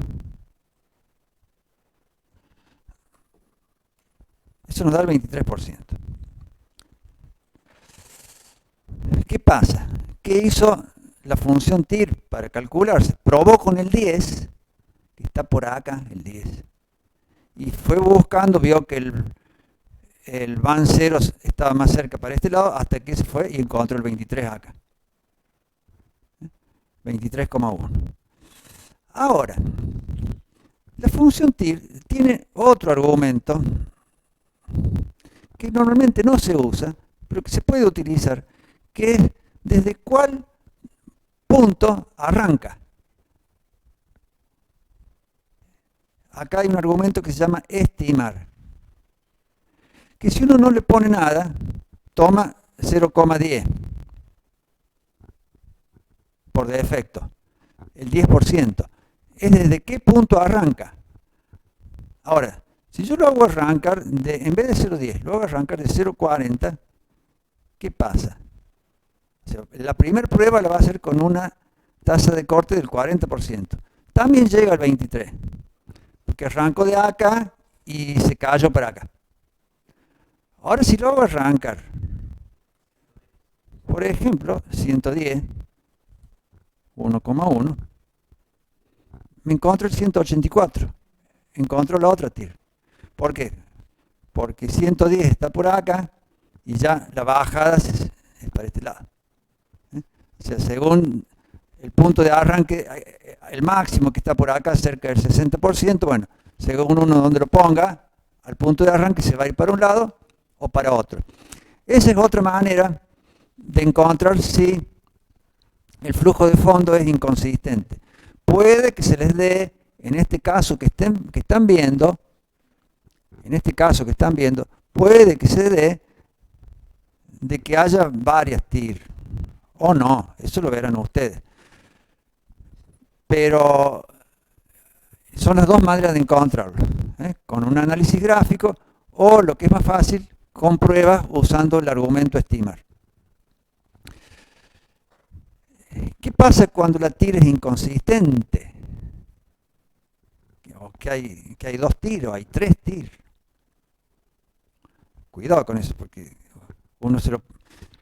Eso nos da el 23%. ¿Qué pasa? ¿Qué hizo la función TIR para calcularse? Probó con el 10, que está por acá, el 10, y fue buscando, vio que el VAN 0 estaba más cerca para este lado, hasta que se fue y encontró el 23 acá. 23,1. Ahora, la función TIR tiene otro argumento que normalmente no se usa, pero que se puede utilizar, que es desde cuál punto arranca. Acá hay un argumento que se llama estimar, que si uno no le pone nada, toma 0,10 por defecto, el 10%. Es desde qué punto arranca. Ahora, si yo lo hago arrancar, en vez de 0,10, lo hago arrancar de 0,40, ¿qué pasa? O sea, la primera prueba la va a hacer con una tasa de corte del 40%. También llega al 23%, porque arrancó de acá y se cayó para acá. Ahora si lo hago arrancar, por ejemplo, 110, 1,1, me encuentro el 184, encuentro la otra TIR. ¿Por qué? Porque 110 está por acá y ya la bajada es para este lado. O sea, según el punto de arranque, el máximo que está por acá, cerca del 60%, bueno, según uno donde lo ponga, al punto de arranque se va a ir para un lado o para otro. Esa es otra manera de encontrar si el flujo de fondo es inconsistente. Puede que se les dé, en este caso que están viendo, puede que se dé de que haya varias TIR, o no, eso lo verán ustedes. Pero son las dos maneras de encontrarlo, con un análisis gráfico o, lo que es más fácil, con pruebas usando el argumento estimar. ¿Qué pasa cuando la TIR es inconsistente? O que hay dos TIR o hay tres TIR. Cuidado con eso, porque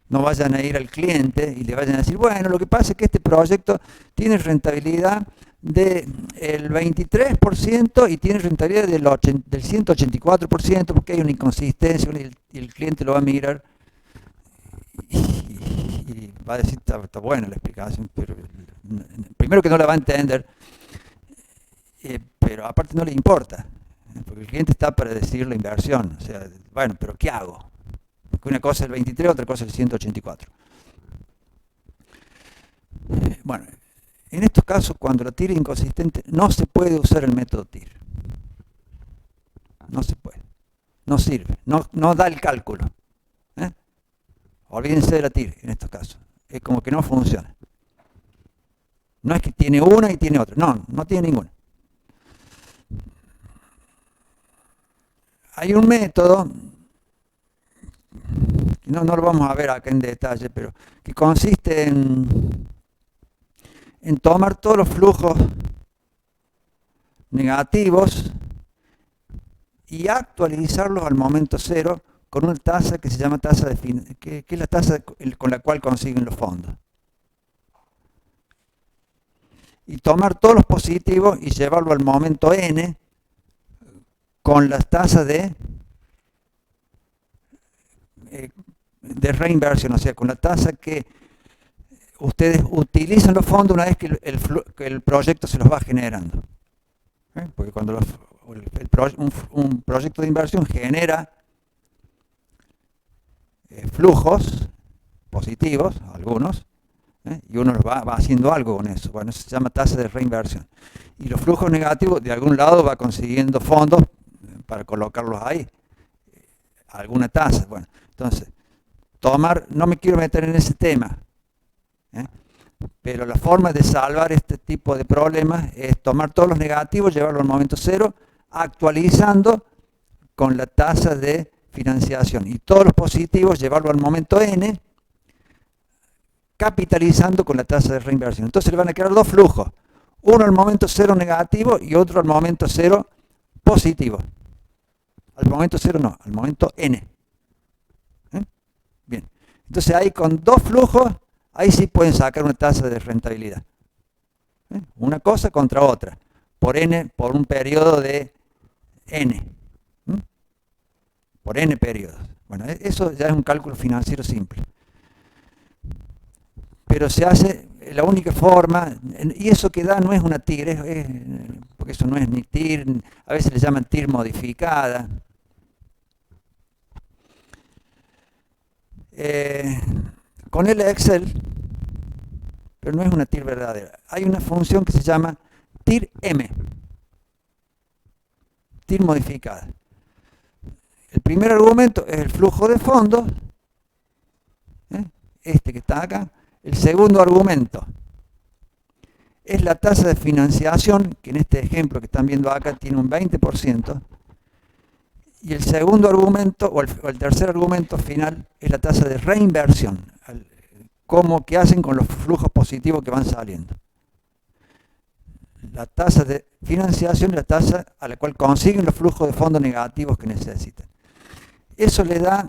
no vayan a ir al cliente y le vayan a decir, bueno, lo que pasa es que este proyecto tiene rentabilidad del 23% y tiene rentabilidad del 184% porque hay una inconsistencia y el cliente lo va a mirar y va a decir, está buena la explicación, pero primero que no la va a entender, pero aparte no le importa, porque el cliente está para decidir la inversión. O sea, bueno, pero ¿qué hago? Porque una cosa es el 23, otra cosa es el 184. Bueno, en estos casos, cuando la TIR es inconsistente, no se puede usar el método TIR. No se puede. No sirve. No da el cálculo. Olvídense de la TIR en estos casos. Es como que no funciona. No es que tiene una y tiene otra. No, no tiene ninguna. Hay un método, no lo vamos a ver acá en detalle, pero que consiste en tomar todos los flujos negativos y actualizarlos al momento cero con una tasa que se llama tasa de que es la tasa con la cual consiguen los fondos. Y tomar todos los positivos y llevarlo al momento n con las tasas de reinversión, o sea, con la tasa que ustedes utilizan los fondos una vez que el proyecto se los va generando. Porque cuando un proyecto de inversión genera flujos positivos, algunos, y uno va haciendo algo con eso. Bueno, eso se llama tasa de reinversión. Y los flujos negativos, de algún lado va consiguiendo fondos para colocarlos ahí, alguna tasa. Bueno, entonces, no me quiero meter en ese tema, pero la forma de salvar este tipo de problemas es tomar todos los negativos, llevarlos al momento cero, actualizando con la tasa de financiación, y todos los positivos llevarlo al momento n, capitalizando con la tasa de reinversión. Entonces le van a quedar dos flujos, uno al momento cero negativo y otro al momento cero positivo. Al momento cero no, al momento n. Bien, entonces ahí con dos flujos, ahí sí pueden sacar una tasa de rentabilidad. Una cosa contra otra, por un periodo de n. Por n periodos. Bueno, eso ya es un cálculo financiero simple. Pero se hace, la única forma, y eso que da no es una TIR, porque eso no es ni TIR, a veces le llaman TIR modificada. Con el Excel, pero no es una TIR verdadera. Hay una función que se llama TIR-M, TIR modificada. El primer argumento es el flujo de fondos, este que está acá. El segundo argumento es la tasa de financiación, que en este ejemplo que están viendo acá tiene un 20%. Y el segundo argumento, o el tercer argumento final, es la tasa de reinversión, qué hacen con los flujos positivos que van saliendo. la tasa de financiación y la tasa a la cual consiguen los flujos de fondos negativos que necesitan. Eso le da,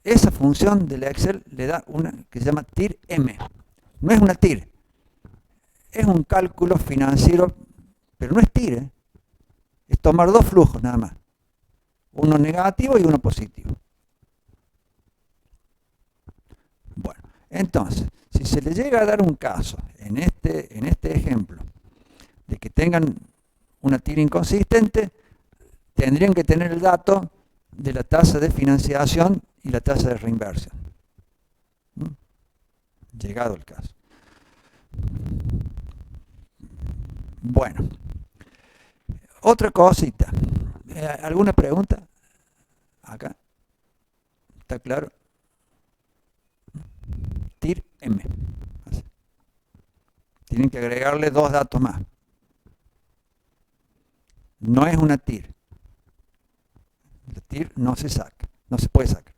esa función del Excel le da una que se llama TIR-M. No es una TIR, es un cálculo financiero, pero no es TIR, ¿eh? Es tomar dos flujos nada más, uno negativo y uno positivo. Bueno, entonces, si se le llega a dar un caso, en este ejemplo, de que tengan una TIR inconsistente, tendrían que tener el dato de la tasa de financiación y la tasa de reinversión. Llegado el caso. Bueno, otra cosita. ¿Alguna pregunta? Acá. ¿Está claro? TIR M. Así. Tienen que agregarle dos datos más. No es una TIR. La TIR no se saca, no se puede sacar.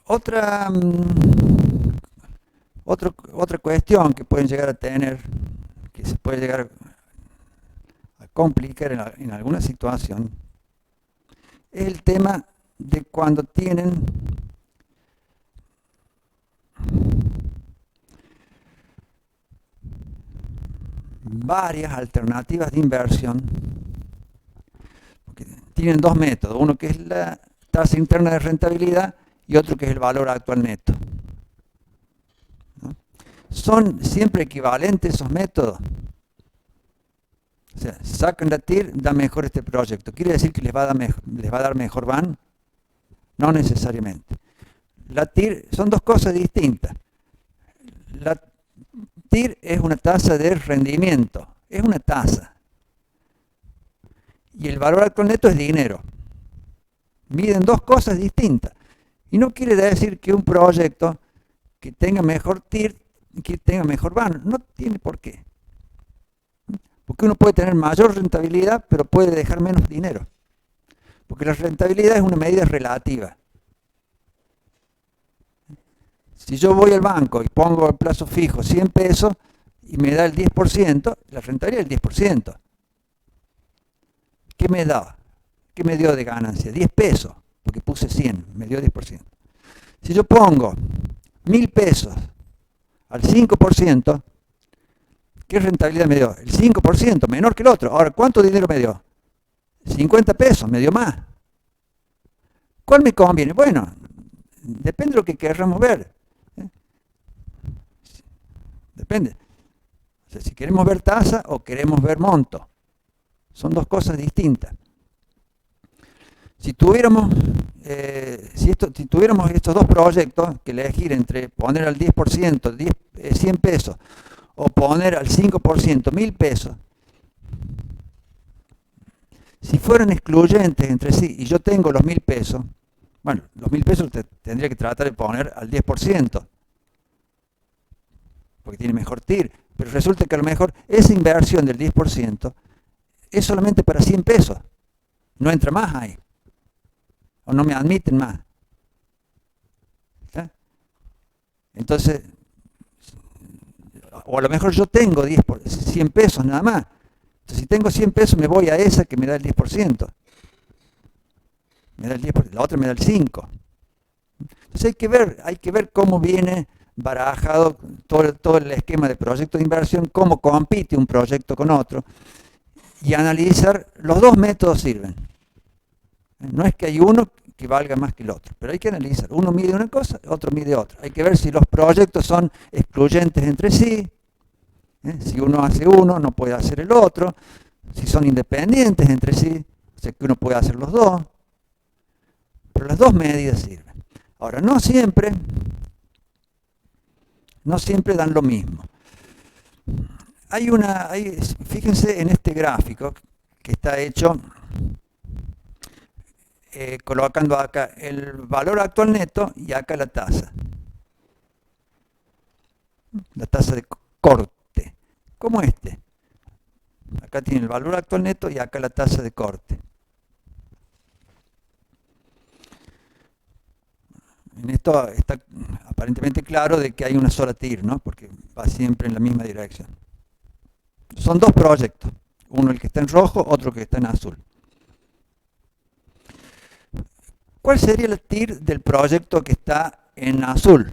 Otra cuestión que pueden llegar a tener, que se puede llegar a complicar en alguna situación, es el tema de cuando tienen varias alternativas de inversión. Porque tienen dos métodos, uno que es la tasa interna de rentabilidad y otro que es el valor actual neto. ¿No? ¿Son siempre equivalentes esos métodos? O sea, sacan la TIR, da mejor este proyecto. ¿Quiere decir que les va a dar mejor van? No necesariamente. La TIR son dos cosas distintas. La TIR es una tasa de rendimiento, es una tasa. Y el valor actual neto es dinero. Miden dos cosas distintas. Y no quiere decir que un proyecto que tenga mejor TIR, que tenga mejor van. No tiene por qué. Porque uno puede tener mayor rentabilidad, pero puede dejar menos dinero. Porque la rentabilidad es una medida relativa. Si yo voy al banco y pongo el plazo fijo 100 pesos y me da el 10%, la rentabilidad es el 10%. ¿Qué me da? ¿Qué me dio de ganancia? 10 pesos, porque puse 100, me dio 10%. Si yo pongo 1000 pesos al 5%, ¿qué rentabilidad me dio? El 5%, menor que el otro. Ahora, ¿cuánto dinero me dio? 50 pesos, me dio más. ¿Cuál me conviene? Bueno, depende de lo que queramos ver. Depende. O sea, si queremos ver tasa o queremos ver monto. Son dos cosas distintas. Si tuviéramos, si tuviéramos estos dos proyectos que elegir entre poner al 10%, 100 pesos, o poner al 5%, 1000 pesos, si fueran excluyentes entre sí y yo tengo los 1000 pesos, bueno, los 1000 pesos tendría que tratar de poner al 10%, porque tiene mejor TIR, pero resulta que a lo mejor esa inversión del 10% es solamente para 100 pesos, no entra más ahí, o no me admiten más. ¿Sí? Entonces, o a lo mejor yo tengo 100 pesos nada más. Entonces, si tengo 100 pesos, me voy a esa que me da el 10%. Me da el 10%, la otra me da el 5%. Entonces hay que ver cómo viene barajado todo el esquema de proyecto de inversión, cómo compite un proyecto con otro, y analizar, los dos métodos sirven. No es que hay uno que valga más que el otro, pero hay que analizar. Uno mide una cosa, otro mide otra. Hay que ver si los proyectos son excluyentes entre sí. Si uno hace uno, no puede hacer el otro. Si son independientes entre sí, o sea que uno puede hacer los dos. Pero las dos medidas sirven. Ahora, no siempre dan lo mismo. Fíjense en este gráfico que está hecho colocando acá el valor actual neto y acá la tasa de corte, como este. Acá tiene el valor actual neto y acá la tasa de corte. En esto está aparentemente claro de que hay una sola TIR, ¿no? Porque va siempre en la misma dirección. Son dos proyectos, uno el que está en rojo, otro que está en azul. ¿Cuál sería el TIR del proyecto que está en azul?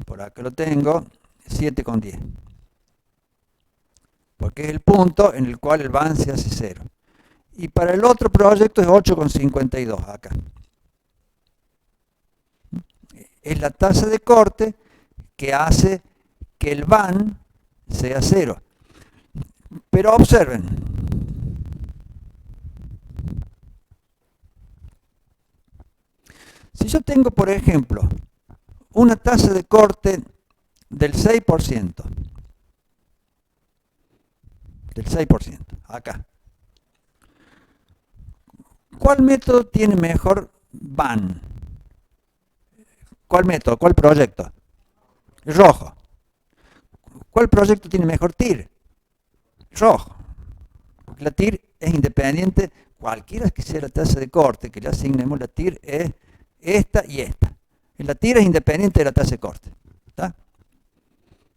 Por acá lo tengo, 7,10. Porque es el punto en el cual el van se hace 0. Y para el otro proyecto es 8,52 acá. Es la tasa de corte que hace que el van sea 0. Pero observen. Si yo tengo, por ejemplo, una tasa de corte del 6%, acá. ¿Cuál método tiene mejor van? ¿Cuál método? ¿Cuál proyecto? El rojo. ¿Cuál proyecto tiene mejor TIR? El rojo. Porque la TIR es independiente, cualquiera que sea la tasa de corte que le asignemos, la TIR es esta y esta. La TIR es independiente de la tasa de corte. ¿Está?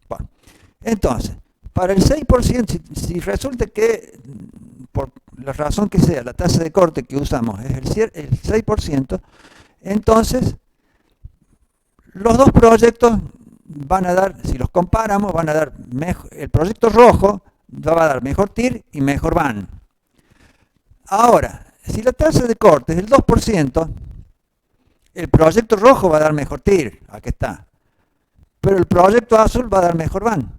Bueno, entonces, para el 6%, si resulta que, por la razón que sea, la tasa de corte que usamos es el 6%, entonces, los dos proyectos van a dar, si los comparamos, van a dar mejor, el proyecto rojo va a dar mejor TIR y mejor van. Ahora, si la tasa de corte es el 2%, el proyecto rojo va a dar mejor TIR, aquí está. Pero el proyecto azul va a dar mejor van.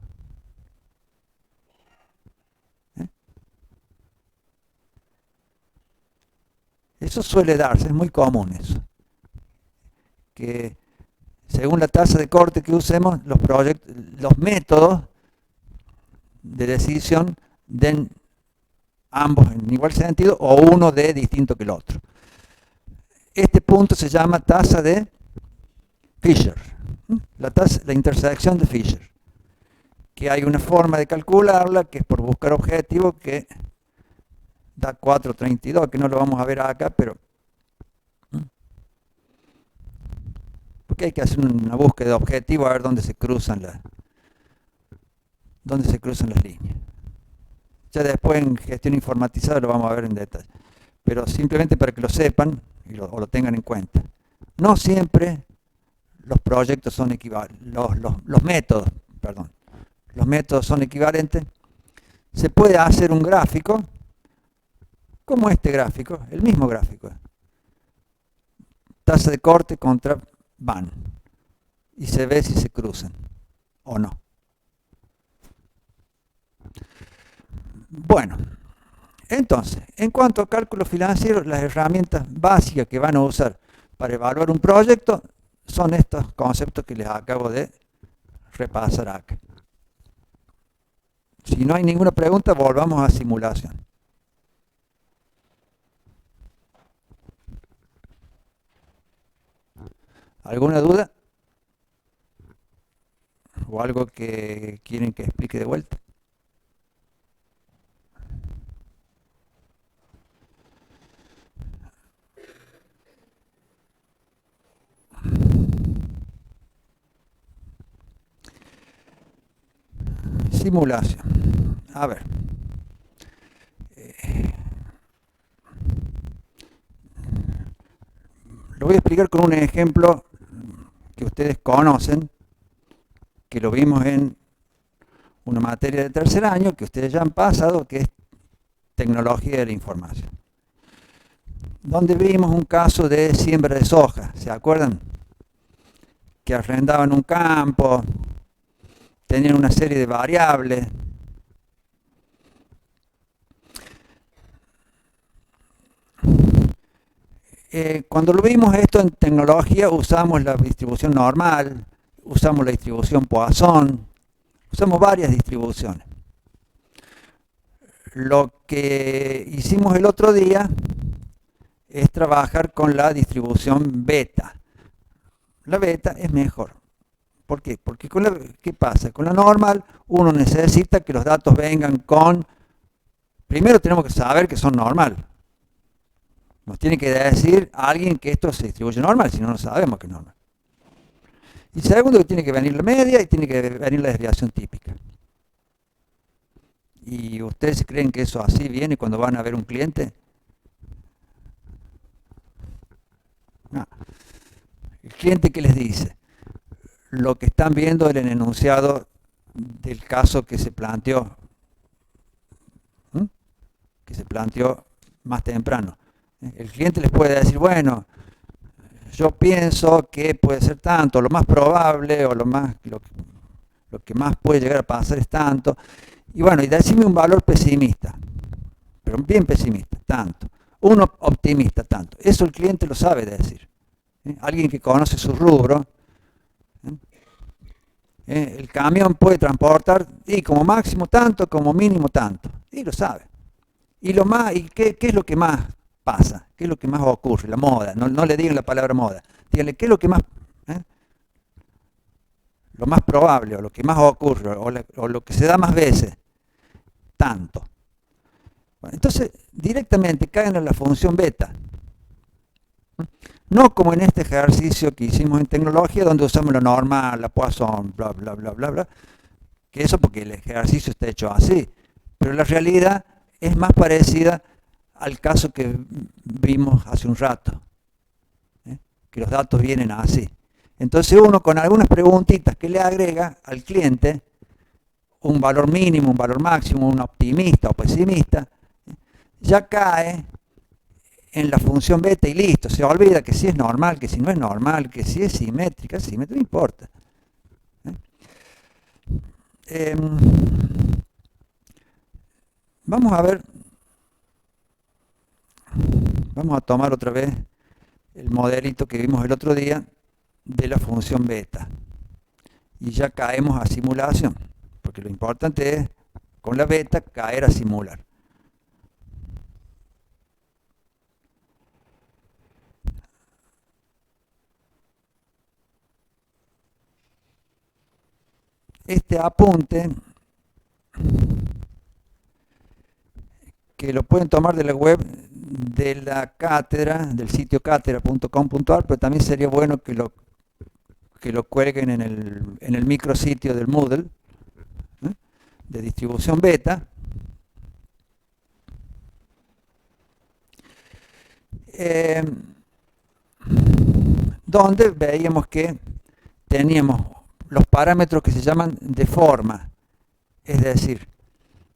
Eso suele darse, es muy común eso. Que según la tasa de corte que usemos, los métodos de decisión den ambos en igual sentido o uno de distinto que el otro. Este punto se llama tasa de Fisher, la intersección de Fisher, que hay una forma de calcularla que es por buscar objetivo que da 4,32, que no lo vamos a ver acá, pero porque hay que hacer una búsqueda de objetivo a ver dónde se cruzan las líneas. Ya después en gestión informatizada lo vamos a ver en detalle, pero simplemente para que lo sepan o lo tengan en cuenta. No siempre los proyectos son equivalentes, los métodos son equivalentes. Se puede hacer un gráfico como este gráfico, el mismo gráfico. Tasa de corte contra van. Y se ve si se cruzan o no. Bueno, entonces, en cuanto a cálculo financiero, las herramientas básicas que van a usar para evaluar un proyecto son estos conceptos que les acabo de repasar acá. Si no hay ninguna pregunta, volvamos a simulación. ¿Alguna duda? ¿O algo que quieren que explique de vuelta? Simulación. A ver. Lo voy a explicar con un ejemplo que ustedes conocen, que lo vimos en una materia de tercer año, que ustedes ya han pasado, que es tecnología de la información. Donde vimos un caso de siembra de soja, ¿se acuerdan? Que arrendaban un campo, tenían una serie de variables. Cuando lo vimos esto en tecnología, usamos la distribución normal, usamos la distribución Poisson, usamos varias distribuciones. Lo que hicimos el otro día es trabajar con la distribución beta. La beta es mejor. ¿Por qué? Porque ¿qué pasa? Con la normal uno necesita que los datos vengan con... Primero tenemos que saber que son normal. Nos tiene que decir a alguien que esto se distribuye normal, si no, no sabemos que es normal. Y segundo, que tiene que venir la media y tiene que venir la desviación típica. ¿Y ustedes creen que eso así viene cuando van a ver un cliente? No. El cliente, ¿qué les dice? Lo que están viendo en el enunciado del caso que se planteó, más temprano. El cliente les puede decir, bueno, yo pienso que puede ser tanto, lo más probable o lo que más puede llegar a pasar es tanto. Y bueno, y decime un valor pesimista, pero bien pesimista, tanto. Uno optimista, tanto. Eso el cliente lo sabe decir. Alguien que conoce su rubro. El camión puede transportar y como máximo tanto, como mínimo tanto. Y lo sabe. ¿Y qué es lo que más pasa? ¿Qué es lo que más ocurre? La moda. No le digan la palabra moda. Díganle, ¿qué es lo que más... lo más probable, o lo que más ocurre, o lo que se da más veces? Tanto. Bueno, entonces, directamente caen en la función beta. No como en este ejercicio que hicimos en tecnología, donde usamos la norma, la Poisson, bla, bla, bla, bla, bla. Que eso porque el ejercicio está hecho así. Pero la realidad es más parecida al caso que vimos hace un rato. Que los datos vienen así. Entonces uno con algunas preguntitas que le agrega al cliente, un valor mínimo, un valor máximo, un optimista o pesimista, ya cae en la función beta y listo. Se olvida que si es normal, que si no es normal, que si es simétrica, no importa. Vamos a ver, vamos a tomar otra vez el modelito que vimos el otro día de la función beta. Y ya caemos a simulación, porque lo importante es, con la beta, caer a simular. Este apunte, que lo pueden tomar de la web de la cátedra, del sitio cátedra.com.ar, pero también sería bueno que lo cuelguen en el micrositio del Moodle, de distribución beta. Donde veíamos que teníamos los parámetros que se llaman de forma, es decir,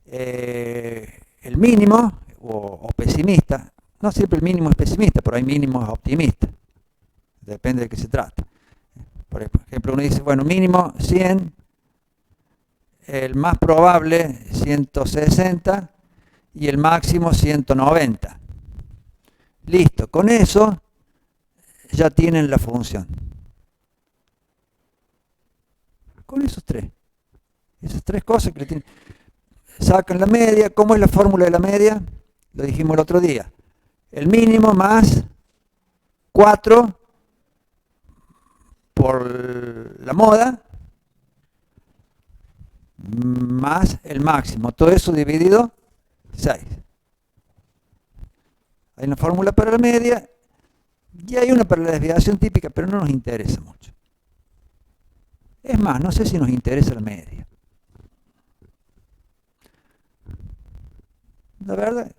el mínimo o pesimista. No siempre el mínimo es pesimista, pero hay mínimos optimistas, depende de qué se trata. Por ejemplo, uno dice, bueno, mínimo 100, el más probable 160 y el máximo 190. Listo, con eso ya tienen la función. Con esas tres cosas que le tienen. Sacan la media. ¿Cómo es la fórmula de la media? Lo dijimos el otro día. El mínimo más 4 por la moda más el máximo. Todo eso dividido 6. Hay una fórmula para la media y hay una para la desviación típica, pero no nos interesa mucho. Es más, no sé si nos interesa la media. La verdad.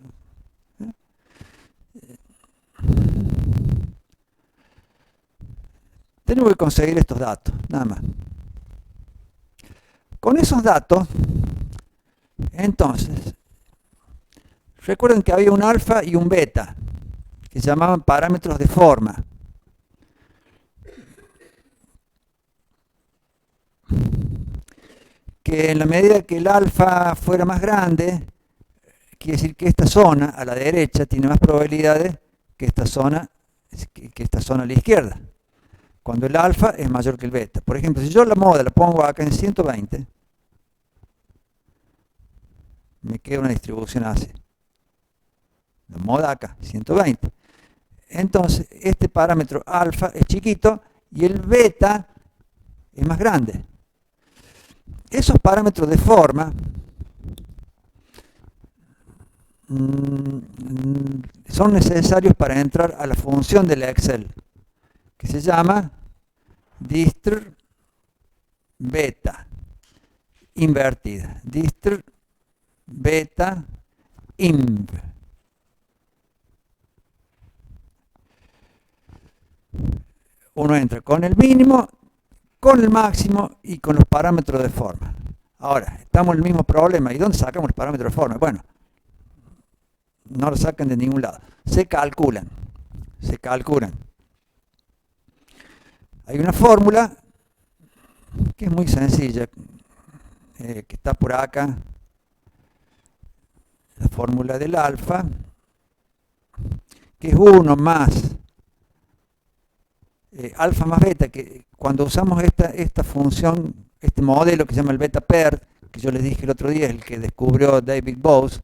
Tenemos que conseguir estos datos, nada más. Con esos datos, entonces, recuerden que había un alfa y un beta, que se llamaban parámetros de forma. Que en la medida que el alfa fuera más grande, quiere decir que esta zona a la derecha tiene más probabilidades que esta zona a la izquierda. Cuando el alfa es mayor que el beta. Por ejemplo, si yo la moda la pongo acá en 120, me queda una distribución así. La moda acá, 120. Entonces, este parámetro alfa es chiquito y el beta es más grande. Esos parámetros de forma son necesarios para entrar a la función de la Excel, que se llama distr beta invertida. Distr beta inv. Uno entra con el mínimo, con el máximo y con los parámetros de forma. Ahora, estamos en el mismo problema. ¿Y dónde sacamos los parámetros de forma? Bueno, no lo sacan de ningún lado. Se calculan. Se calculan. Hay una fórmula que es muy sencilla, que está por acá. La fórmula del alfa, que es 1 más alfa más beta, que cuando usamos esta función, este modelo que se llama el beta pair, que yo les dije el otro día, es el que descubrió David Bose,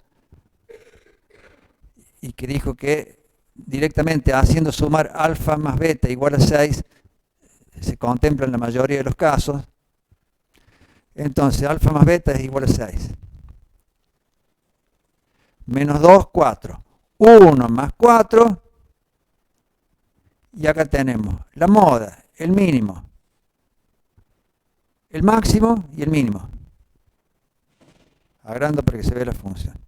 y que dijo que directamente haciendo sumar alfa más beta igual a 6, se contempla en la mayoría de los casos. Entonces, alfa más beta es igual a 6. Menos 2, 4. 1 más 4. Y acá tenemos la moda, el mínimo, el máximo y el mínimo. Agrando para que se vea la función.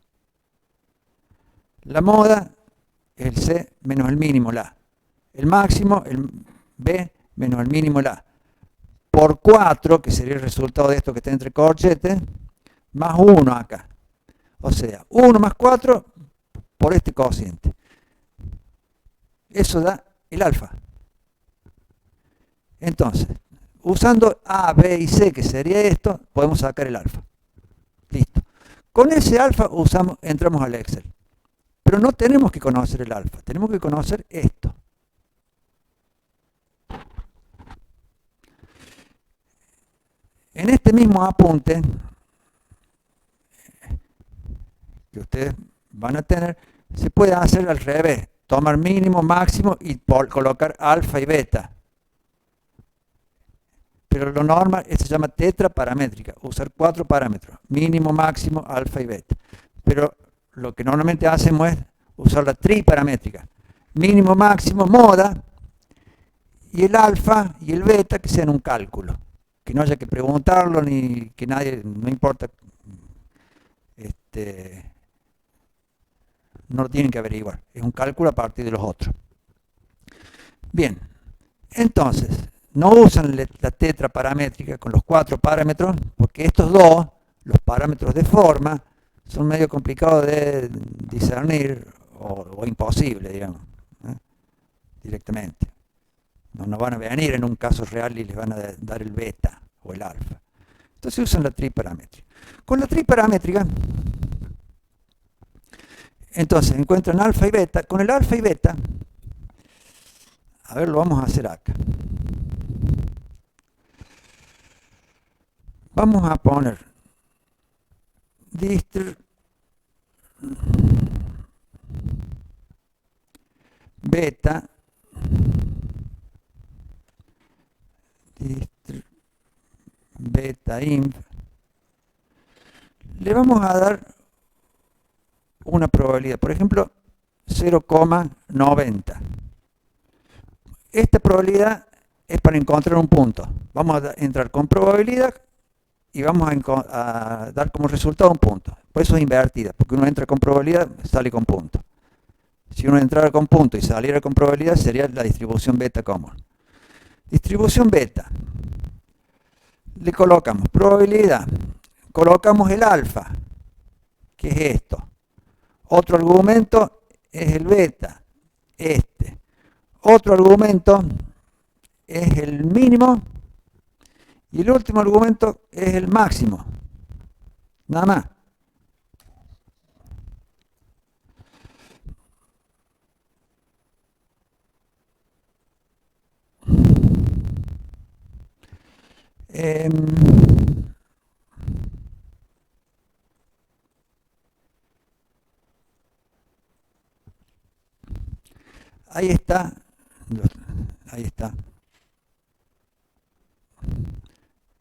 La moda es el C menos el mínimo, la A. El máximo, el B menos el mínimo, la A. Por 4, que sería el resultado de esto que está entre corchetes, más 1 acá. O sea, 1 más 4 por este cociente. Eso da el alfa. Entonces, usando A, B y C, que sería esto, podemos sacar el alfa. Listo. Con ese alfa entramos al Excel. Pero no tenemos que conocer el alfa, tenemos que conocer esto. En este mismo apunte que ustedes van a tener, se puede hacer al revés. Tomar mínimo, máximo y colocar alfa y beta. Pero lo normal se llama tetraparamétrica, usar 4 parámetros, mínimo, máximo, alfa y beta. Pero lo que normalmente hacemos es usar la triparamétrica, mínimo, máximo, moda, y el alfa y el beta que sean un cálculo. Que no haya que preguntarlo, ni que nadie, no importa, no lo tienen que averiguar. Es un cálculo a partir de los otros. Bien, entonces, no usan la tetraparamétrica con los 4 parámetros, porque estos dos, los parámetros de forma, son medio complicados de discernir o imposible, digamos, directamente. No van a venir en un caso real y les van a dar el beta o el alfa. Entonces usan la triparamétrica. Con la triparamétrica, entonces encuentran alfa y beta. Con el alfa y beta, a ver, lo vamos a hacer acá. Vamos a poner distr beta distr beta inv. Le vamos a dar una probabilidad, por ejemplo 0,90. Esta probabilidad es para encontrar un punto. Vamos a entrar con probabilidad y vamos a dar como resultado un punto. Por eso es invertida, porque uno entra con probabilidad, sale con punto. Si uno entrara con punto y saliera con probabilidad, sería la distribución beta común. Distribución beta. Le colocamos probabilidad, colocamos el alfa, que es esto. Otro argumento es el beta, este. Otro argumento es el mínimo. Y el último argumento es el máximo. Nada más. Ahí está. Ahí está.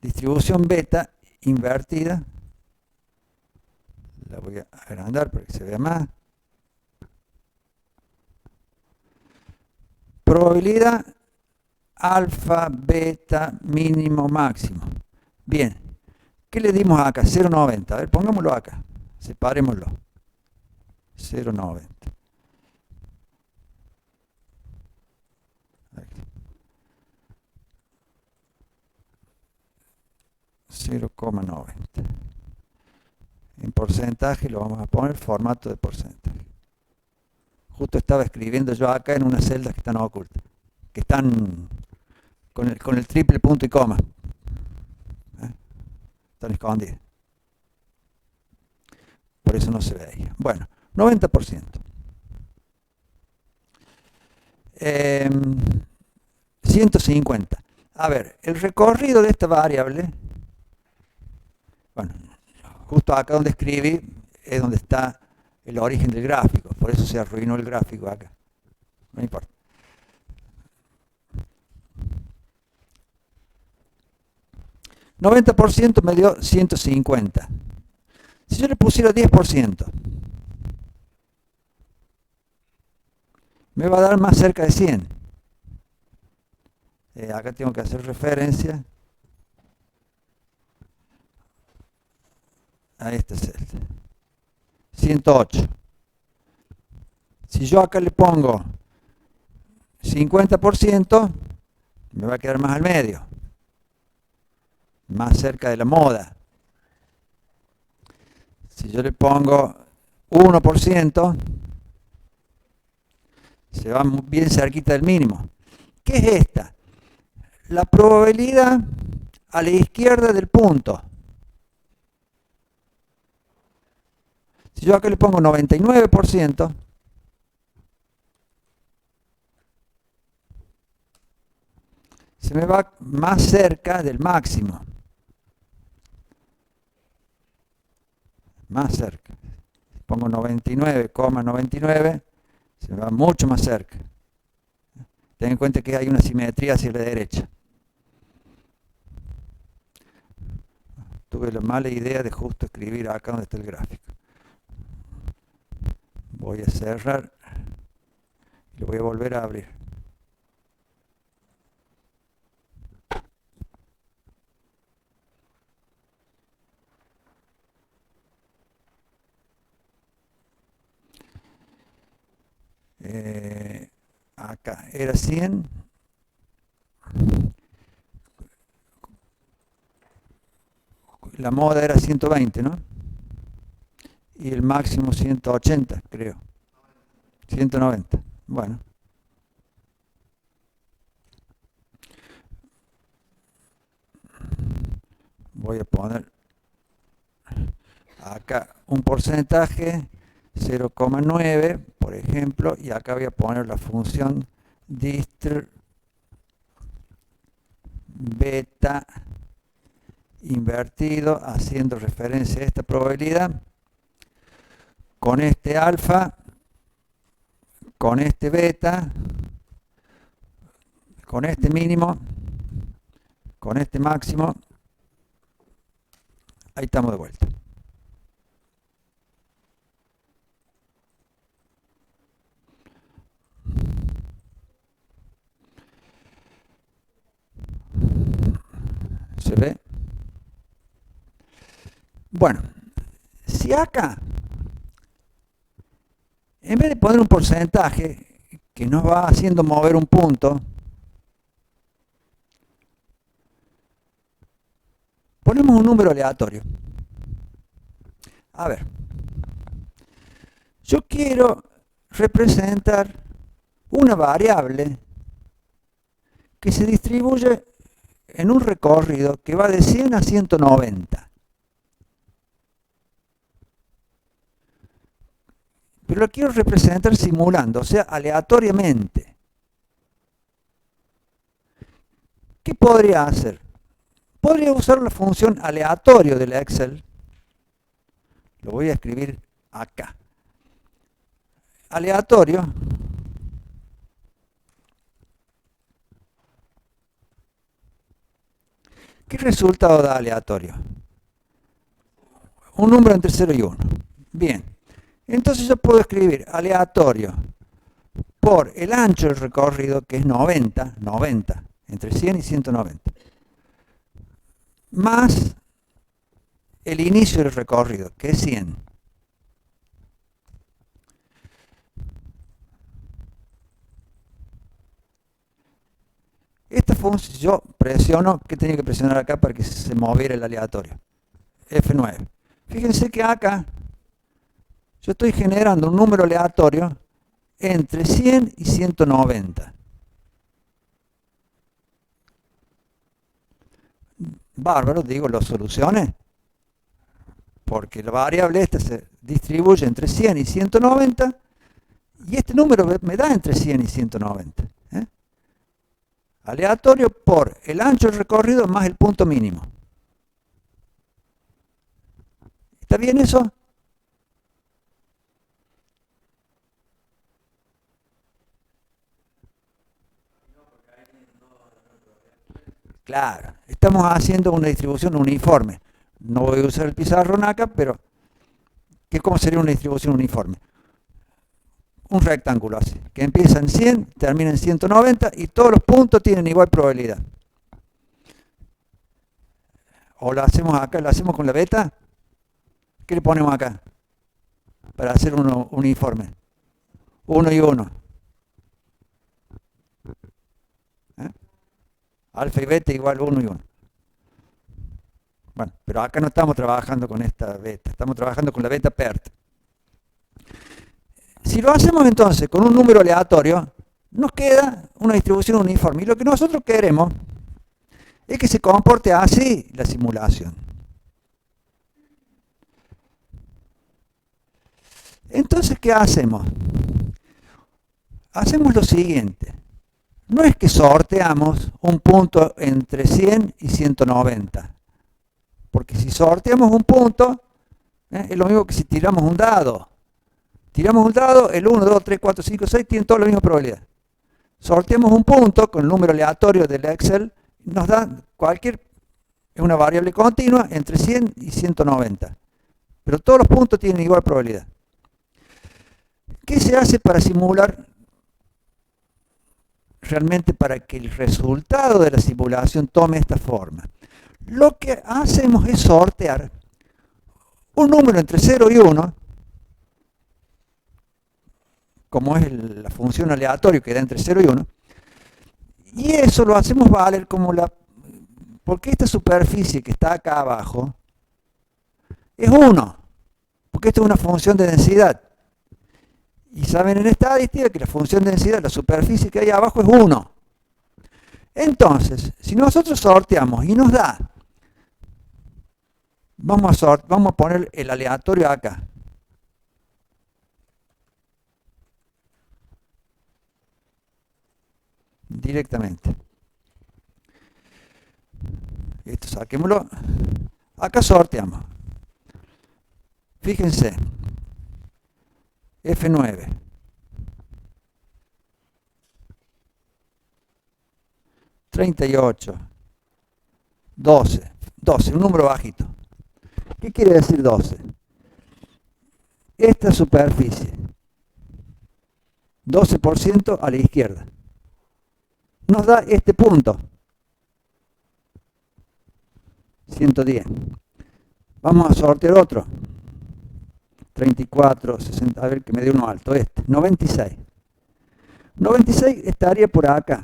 Distribución beta invertida. La voy a agrandar para que se vea más. Probabilidad alfa, beta, mínimo, máximo. Bien. ¿Qué le dimos acá? 0,90. A ver, pongámoslo acá. Separémoslo. 0,90. 0,90. En porcentaje lo vamos a poner formato de porcentaje. Justo estaba escribiendo yo acá en unas celdas que están ocultas, que están con el triple punto y coma. Están escondidas. Por eso no se veía. Bueno, 90%. 150. A ver, el recorrido de esta variable, bueno, justo acá donde escribí es donde está el origen del gráfico, por eso se arruinó el gráfico acá. No importa. $90 me dio 150. Si yo le pusiera 10%, me va a dar más cerca de 100. Acá tengo que hacer referencia a esta celda. 108. Si yo acá le pongo 50%, me va a quedar más al medio, más cerca de la moda. Si yo le pongo 1%, se va bien cerquita del mínimo. ¿Qué es esta? La probabilidad a la izquierda del punto. Si yo acá le pongo 99%, se me va más cerca del máximo. Más cerca. Si pongo 99,99, se me va mucho más cerca. Ten en cuenta que hay una simetría hacia la derecha. Tuve la mala idea de justo escribir acá donde está el gráfico. Voy a cerrar y lo voy a volver a abrir. Acá era 100. La moda era 120, ¿no? Y el máximo 180, creo. 190. Bueno. Voy a poner acá un porcentaje 0,9, por ejemplo, y acá voy a poner la función distr beta invertido, haciendo referencia a esta probabilidad, con este alfa, con este beta, con este mínimo, con este máximo. Ahí estamos de vuelta. ¿Se ve? Bueno, si acá, en vez de poner un porcentaje que nos va haciendo mover un punto, ponemos un número aleatorio. A ver, yo quiero representar una variable que se distribuye en un recorrido que va de 100 a 190. Pero lo quiero representar simulando, o sea, aleatoriamente. ¿Qué podría hacer? Podría usar la función aleatorio de la Excel. Lo voy a escribir acá. Aleatorio. ¿Qué resultado da aleatorio? Un número entre 0 y 1. Bien. Entonces yo puedo escribir aleatorio por el ancho del recorrido, que es 90, entre 100 y 190. más el inicio del recorrido, que es 100. Esta función, yo presiono, ¿qué tenía que presionar acá para que se moviera el aleatorio? F9. Fíjense que acá yo estoy generando un número aleatorio entre 100 y 190. Bárbaro, digo, lo solucioné. Porque la variable esta se distribuye entre 100 y 190 y este número me da entre 100 y 190. Aleatorio por el ancho del recorrido más el punto mínimo. ¿Está bien eso? Claro, estamos haciendo una distribución uniforme. No voy a usar el pizarrón acá, pero ¿cómo sería una distribución uniforme? Un rectángulo así, que empieza en 100, termina en 190 y todos los puntos tienen igual probabilidad. O lo hacemos acá, lo hacemos con la beta. ¿Qué le ponemos acá? Para hacer uno uniforme. 1 y 1. Alfa y beta igual 1 y 1. Bueno, pero acá no estamos trabajando con esta beta, estamos trabajando con la beta PERT. Si lo hacemos entonces con un número aleatorio, nos queda una distribución uniforme. Y lo que nosotros queremos es que se comporte así la simulación. Entonces, ¿qué hacemos? Hacemos lo siguiente. No es que sorteamos un punto entre 100 y 190. Porque si sorteamos un punto, es lo mismo que si tiramos un dado. Tiramos un dado, el 1, 2, 3, 4, 5, 6 tienen toda la misma probabilidad. Sorteamos un punto con el número aleatorio del Excel, nos da es una variable continua entre 100 y 190. Pero todos los puntos tienen igual probabilidad. ¿Qué se hace para simular realmente para que el resultado de la simulación tome esta forma? Lo que hacemos es sortear un número entre 0 y 1, como es la función aleatoria que da entre 0 y 1, y eso lo hacemos valer como porque esta superficie que está acá abajo es 1, porque esta es una función de densidad. Y saben en estadística que la función de densidad, la superficie que hay abajo es 1. Entonces, si nosotros sorteamos y nos da, vamos a poner el aleatorio acá. Directamente. Esto saquémoslo. Acá sorteamos. Fíjense. F9. 38. 12. 12, un número bajito. ¿Qué quiere decir 12? Esta superficie. 12% a la izquierda. Nos da este punto. 110. Vamos a sortear otro. 34, 60, a ver que me dé uno alto, 96. 96 estaría por acá.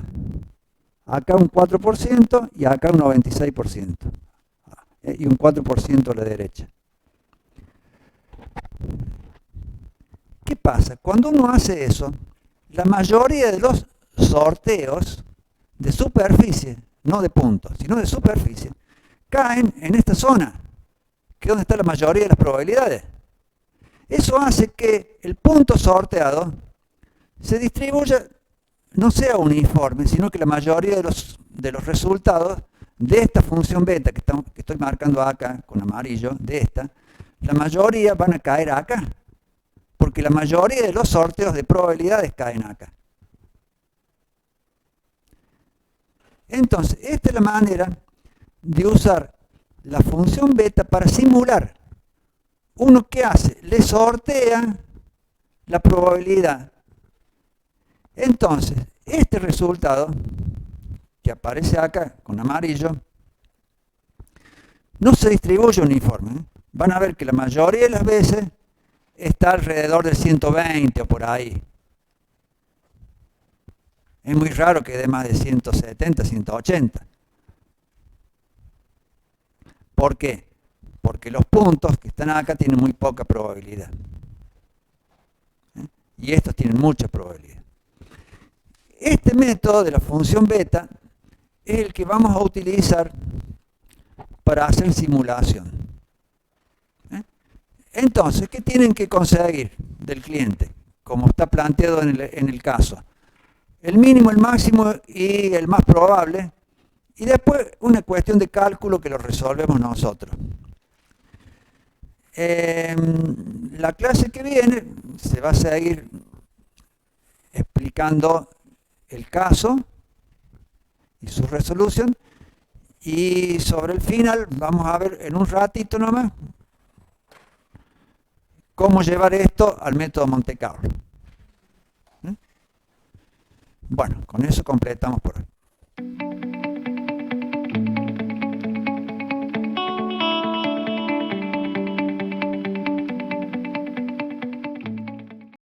Acá un 4% y acá un 96%. Y un 4% a la derecha. ¿Qué pasa? Cuando uno hace eso, la mayoría de los sorteos de superficie, no de puntos, sino de superficie, caen en esta zona, que es donde está la mayoría de las probabilidades. Eso hace que el punto sorteado se distribuya, no sea uniforme, sino que la mayoría de los resultados de esta función beta que estoy marcando acá con amarillo, la mayoría van a caer acá, porque la mayoría de los sorteos de probabilidades caen acá. Entonces, esta es la manera de usar la función beta para simular. Uno, ¿qué hace? Le sortea la probabilidad. Entonces, este resultado, que aparece acá con amarillo, no se distribuye uniforme. Van a ver que la mayoría de las veces está alrededor del 120 o por ahí. Es muy raro que dé más de 170, 180. ¿Por qué? Porque los puntos que están acá tienen muy poca probabilidad. Y estos tienen mucha probabilidad. Este método de la función beta es el que vamos a utilizar para hacer simulación. Entonces, ¿qué tienen que conseguir del cliente? Como está planteado en el caso. El mínimo, el máximo y el más probable. Y después una cuestión de cálculo que lo resolvemos nosotros. La clase que viene se va a seguir explicando el caso y su resolución. Y sobre el final vamos a ver en un ratito nomás cómo llevar esto al método Monte Carlo. Bueno, con eso completamos por hoy.